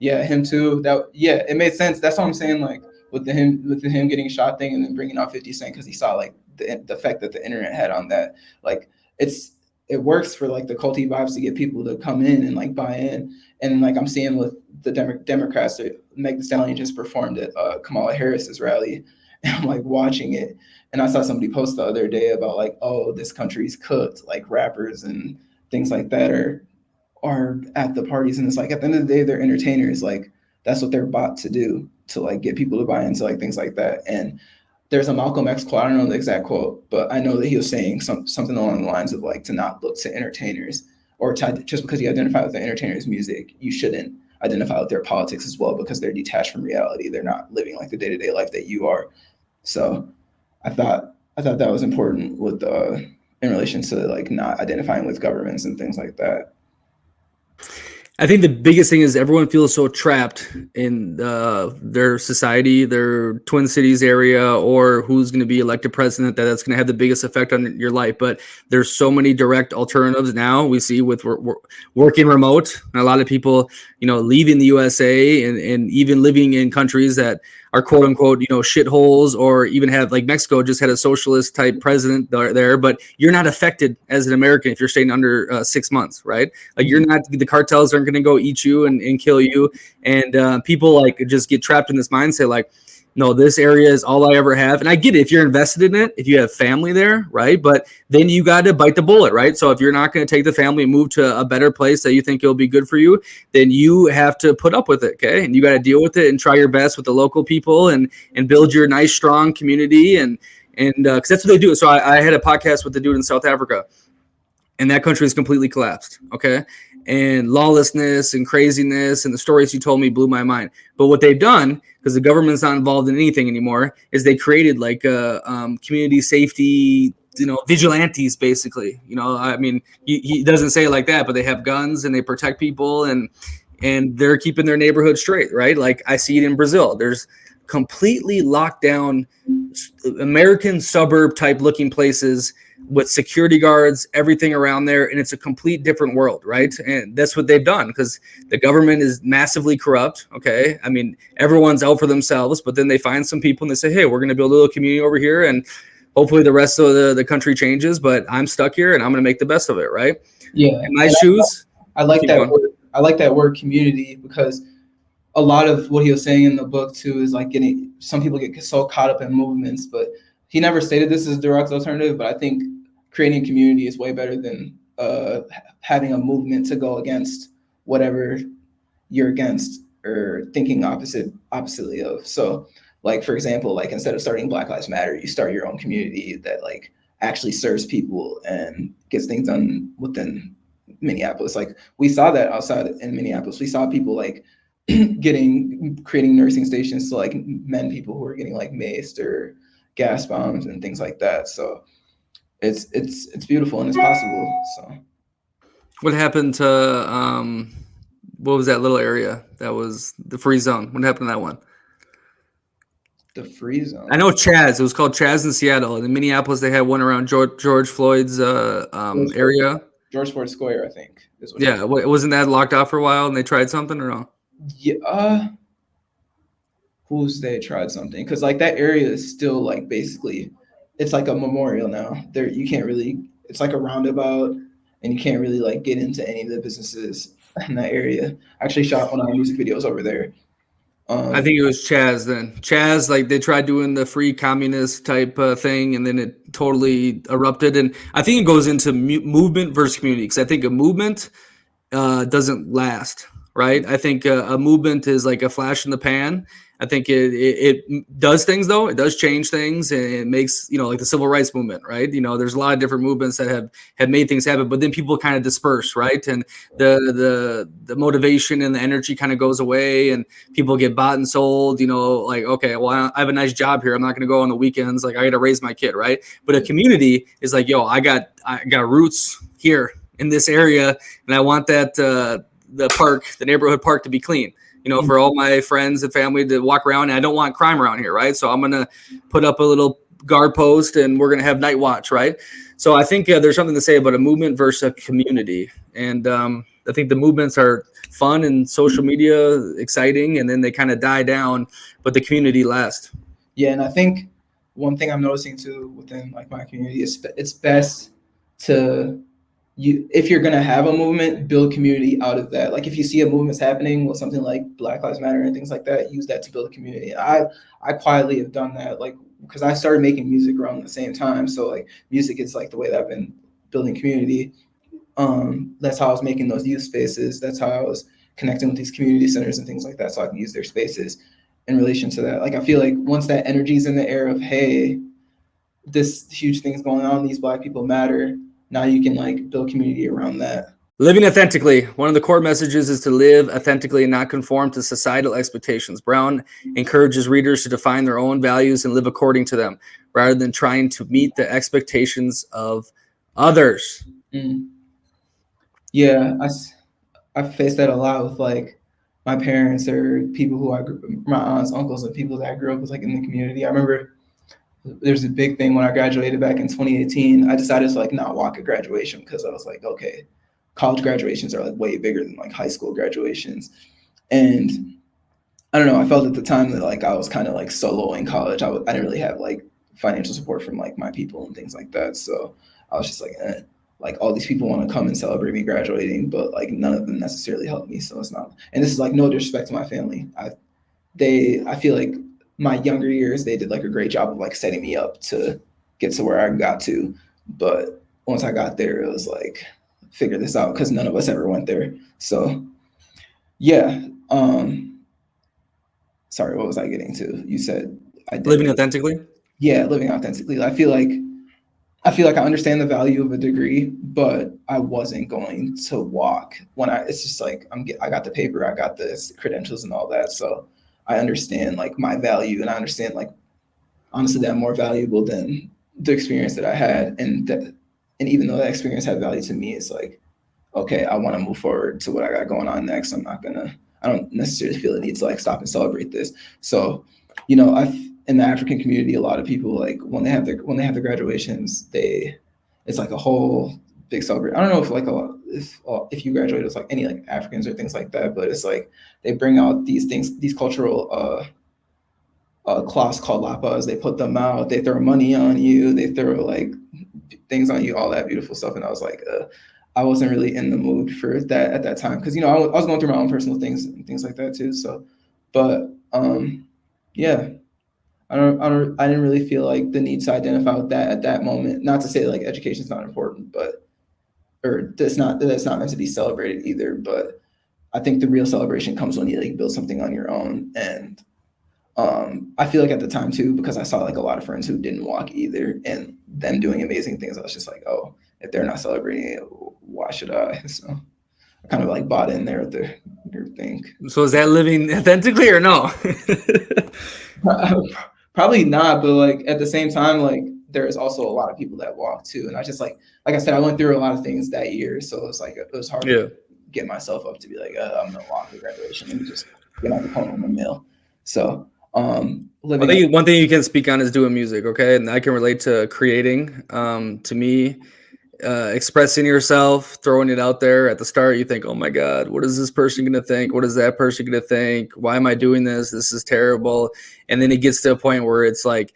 Yeah, him too. It made sense. That's what I'm saying. Like with him getting shot thing, and then bringing out 50 Cent because he saw like the effect that the internet had on that. Like it works for like the culty vibes to get people to come in and like buy in. And like I'm seeing with the Democrats, Meg Thee Stallion just performed at Kamala Harris's rally, and I'm like watching it. And I saw somebody post the other day about like, oh, this country's cooked, like rappers and things like that are at the parties. And it's like, at the end of the day, they're entertainers. Like that's what they're bought to do, to like get people to buy into like things like that. And there's a Malcolm X quote, I don't know the exact quote, but I know that he was saying something along the lines of like, to not look to entertainers, or just because you identify with the entertainers' music, you shouldn't identify with their politics as well, because they're detached from reality. They're not living like the day-to-day life that you are. So I thought that was important with in relation to like not identifying with governments and things like that. I think the biggest thing is everyone feels so trapped in their society, their Twin Cities area, or who's going to be elected president, that's going to have the biggest effect on your life. But there's so many direct alternatives now. We see with working remote, and a lot of people, leaving the USA and even living in countries that are quote unquote, shitholes, or even have like Mexico just had a socialist type president there, but you're not affected as an American if you're staying under 6 months, right? Like the cartels aren't going to go eat you and kill you. And people like just get trapped in this mindset, like, no, this area is all I ever have. And I get it if you're invested in it, if you have family there, right? But then you got to bite the bullet, right? So if you're not going to take the family and move to a better place that you think it'll be good for you, then you have to put up with it, okay? And you got to deal with it and try your best with the local people and build your nice, strong community. And because that's what they do. So I had a podcast with the dude in South Africa, and that country is completely collapsed, okay? And lawlessness and craziness, and the stories you told me blew my mind. But what they've done, because the government's not involved in anything anymore, is they created like a community safety, vigilantes, basically. I mean, he doesn't say it like that, but they have guns and they protect people, and they're keeping their neighborhood straight, right? Like I see it in Brazil. There's completely locked down American suburb type looking places with security guards, everything around there, and it's a complete different world, right? And that's what they've done because the government is massively corrupt. Okay, I mean everyone's out for themselves, but then they find some people and they say, hey, we're going to build a little community over here, and hopefully the rest of the country changes, but I'm stuck here and I'm going to make the best of it, right? Yeah. In my shoes. I like keep that going. word. I like that word community because a lot of what he was saying in the book too is like getting some people get so caught up in movements, but he never stated this as a direct alternative. But I think creating a community is way better than having a movement to go against whatever you're against or thinking oppositely of. So like, for example, like instead of starting Black Lives Matter, you start your own community that like actually serves people and gets things done within Minneapolis. Like we saw that outside in Minneapolis. We saw people like creating nursing stations to like mend people who are getting like maced or gas bombs and things like that. So it's beautiful and it's possible. So What happened to what was that little area that was the free zone? What happened to that one? the free zone. I know Chaz. It was called Chaz in Seattle. And in Minneapolis, they had one around George Floyd's area. George Floyd Square, I think. Is what Yeah, wasn't that locked off for a while and they tried something or no? Yeah. Who's they tried something? Because like that area is still like basically, it's like a memorial now. There you can't really. It's like a roundabout, and you can't really like get into any of the businesses in that area. I actually shot one of our music videos over there. I think it was Chaz then. Chaz, like they tried doing the free communist type thing, and then it totally erupted. And I think it goes into movement versus community because I think a movement doesn't last, right? I think a movement is like a flash in the pan. I think it does things though. It does change things, and it makes like the civil rights movement, right? There's a lot of different movements that have made things happen, but then people kind of disperse, right? And the motivation and the energy kind of goes away, and people get bought and sold. Like okay, well I have a nice job here. I'm not going to go on the weekends. Like I got to raise my kid, right? But a community is like, yo, I got roots here in this area, and I want that the neighborhood park to be clean. For all my friends and family to walk around. And I don't want crime around here, right? So I'm going to put up a little guard post and we're going to have night watch, right? So I think there's something to say about a movement versus a community. And I think the movements are fun and social media exciting, and then they kind of die down, but the community lasts. Yeah, and I think one thing I'm noticing too within like my community is it's best to if you're gonna have a movement, build community out of that. Like if you see a movement's happening with something like Black Lives Matter and things like that, use that to build a community. I quietly have done that, like because I started making music around the same time. So like music is like the way that I've been building community. That's how I was making those youth spaces. That's how I was connecting with these community centers and things like that, so I can use their spaces in relation to that. Like I feel like once that energy's in the air of hey, this huge thing's going on, these Black people matter. Now you can like build community around that. Living authentically. One of the core messages is to live authentically and not conform to societal expectations. Browne encourages readers to define their own values and live according to them, rather than trying to meet the expectations of others. Yeah, I faced that a lot with like my parents or people who my aunts, uncles, and people that I grew up with like in the community. I remember there's a big thing when I graduated back in 2018. I decided to like not walk at graduation because I was like, okay, college graduations are like way bigger than like high school graduations. And I don't know, I felt at the time that like I was kind of like solo in college. I didn't really have like financial support from like my people and things like that. So I was just like, like all these people want to come and celebrate me graduating, but like none of them necessarily helped me. So it's not, and this is like no disrespect to my family. I feel like my younger years, they did like a great job of like setting me up to get to where I got to. But once I got there, it was like, figure this out, because none of us ever went there. So yeah. Sorry, what was I getting to? You said living authentically. Yeah, living authentically. I feel like I understand the value of a degree, but I wasn't going to walk when it's just like I got the paper, I got the credentials and all that. So I understand like my value, and I understand like honestly that I'm more valuable than the experience that I had. And even though that experience had value to me, it's like, okay, I want to move forward to what I got going on next. I don't necessarily feel the need to like stop and celebrate this. So, in the African community, a lot of people like when they have their graduations, they it's like a whole big celebration. I don't know if like a lot, if you graduate with like any like Africans or things like that, but it's like they bring out these things, these cultural cloths called lapas. They put them out. They throw money on you. They throw like things on you, all that beautiful stuff. And I was like, I wasn't really in the mood for that at that time because, you know, I was going through my own personal things and things like that too. So, but yeah, I didn't really feel like the need to identify with that at that moment. Not to say like education is not important, but or that's not meant to be celebrated either. But I think the real celebration comes when you like build something on your own. And I feel like at the time too, because I saw like a lot of friends who didn't walk either, and them doing amazing things. I was just like, oh, if they're not celebrating it, why should I? So I kind of like bought in there with their thing. So is that living authentically or no? Probably not, but like at the same time, like there's also a lot of people that walk too. And I just like I said, I went through a lot of things that year, so it's like it was hard to get myself up to be like, I'm gonna walk to graduation and just get on the phone with my mail. So one thing you can speak on is doing music, okay? And I can relate to creating. To me, expressing yourself, throwing it out there at the start, you think, oh my God, what is this person going to think? What is that person going to think? Why am I doing this? This is terrible. And then it gets to a point where it's like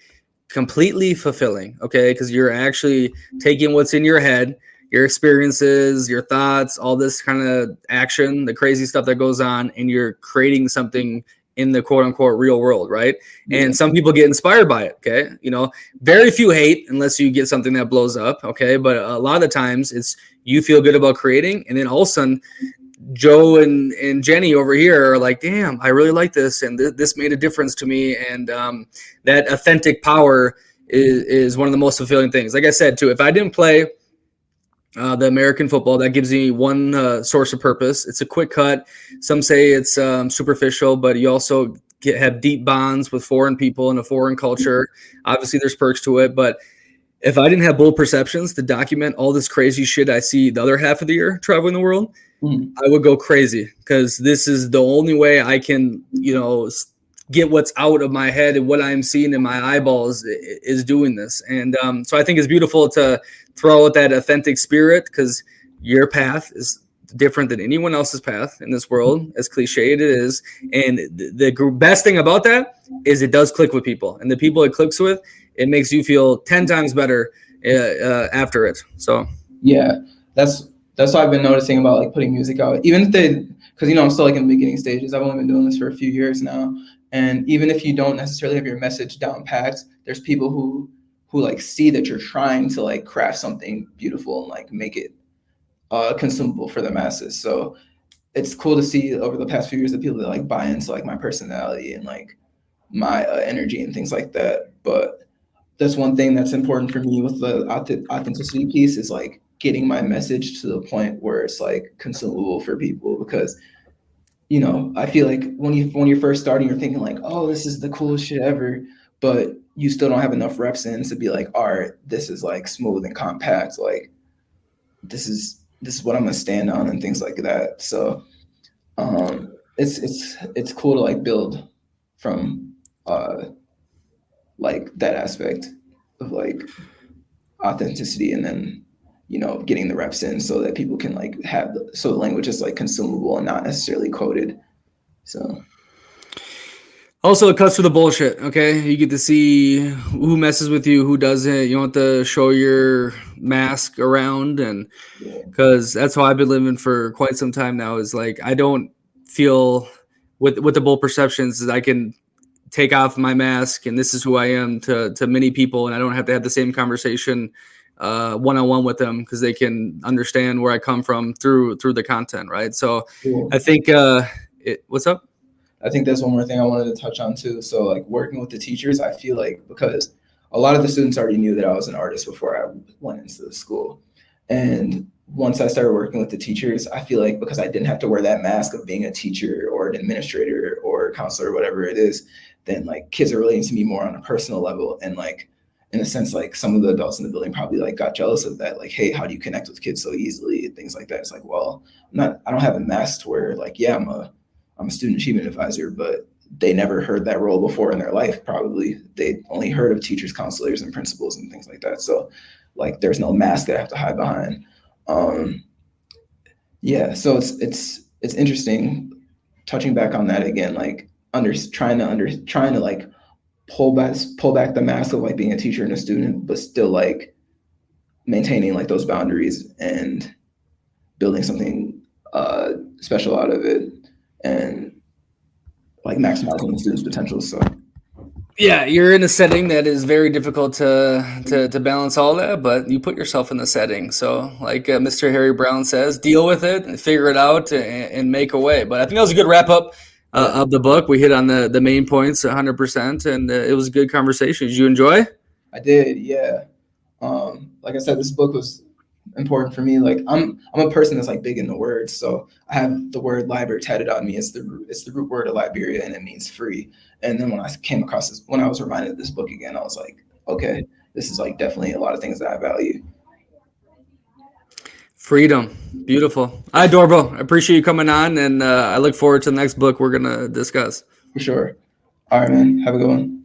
completely fulfilling, okay? Because you're actually taking what's in your head, your experiences, your thoughts, all this kind of action, the crazy stuff that goes on, and you're creating something in the quote unquote real world, right? And some people get inspired by it, okay? You know, very few hate unless you get something that blows up, okay? But a lot of the times it's you feel good about creating, and then all of a sudden Joe and Jenny over here are like, damn, I really like this, and this made a difference to me. And that authentic power is one of the most fulfilling things. Like I said too, if I didn't play the American football, that gives me one source of purpose. It's a quick cut. Some say it's superficial, but you also have deep bonds with foreign people in a foreign culture. Obviously, there's perks to it. But if I didn't have bold perceptions to document all this crazy shit I see the other half of the year traveling the world, I would go crazy, because this is the only way I can, you know, get what's out of my head, and what I'm seeing in my eyeballs is doing this. And so I think it's beautiful to throw out that authentic spirit, because your path is different than anyone else's path in this world, as cliche it is. And the best thing about that is it does click with people, and the people it clicks with, it makes you feel 10 times better after it. So yeah, that's what I've been noticing about like putting music out, even if because, you know, I'm still like in the beginning stages. I've only been doing this for a few years now. And even if you don't necessarily have your message down packed, there's people who like see that you're trying to like craft something beautiful and like make it consumable for the masses. So it's cool to see over the past few years that people that like buy into like my personality and like my energy and things like that. But that's one thing that's important for me with the authenticity piece, is like getting my message to the point where it's like consumable for people. Because, you know, I feel like when you're first starting, you're thinking like, oh, this is the coolest shit ever, but you still don't have enough reps in to be like, all right, this is like smooth and compact. Like this is what I'm gonna stand on and things like that. So it's cool to like build from like that aspect of like authenticity, and then, you know, getting the reps in so that people can like so the language is like consumable and not necessarily coded. So also, it cuts through the bullshit, okay? You get to see who messes with you, who doesn't. You don't have to show your mask around, and because that's how I've been living for quite some time now, is like I don't feel with the bold perceptions that I can take off my mask and this is who I am to many people, and I don't have to have the same conversation one-on-one with them, because they can understand where I come from through the content, right? So I think what's up? I think that's one more thing I wanted to touch on too. So like working with the teachers, I feel like, because a lot of the students already knew that I was an artist before I went into the school. And once I started working with the teachers, I feel like because I didn't have to wear that mask of being a teacher or an administrator or a counselor or whatever it is, then like kids are relating to me more on a personal level. And like, in a sense, like some of the adults in the building probably like got jealous of that. Like, hey, how do you connect with kids so easily? And things like that. It's like, well, I don't have a mask to wear. Like, yeah, I'm a student achievement advisor, but they never heard that role before in their life. Probably they only heard of teachers, counselors, and principals and things like that. So like there's no mask they have to hide behind. Yeah, so it's interesting touching back on that again, like trying to like pull back the mask of like being a teacher and a student, but still like maintaining like those boundaries and building something special out of it, and like maximizing the student's potential. So Yeah, you're in a setting that is very difficult to balance all that, but you put yourself in the setting. So, like Mr. Harry Browne says, deal with it and figure it out and make a way. But I think that was a good wrap up of the book. We hit on the main points 100%, and it was a good conversation. Did you enjoy? I did, yeah. Like I said, this book was important for me. Like I'm a person that's like big into words, so I have the word library tatted on me. It's the root word of Liberia, and it means free. And then when I came across this, when I was reminded of this book again, I was like, okay, this is like definitely a lot of things that I value. Freedom. Beautiful. All right, Dorbo. I appreciate you coming on, and I look forward to the next book we're going to discuss. For sure. All right, man. Have a good one.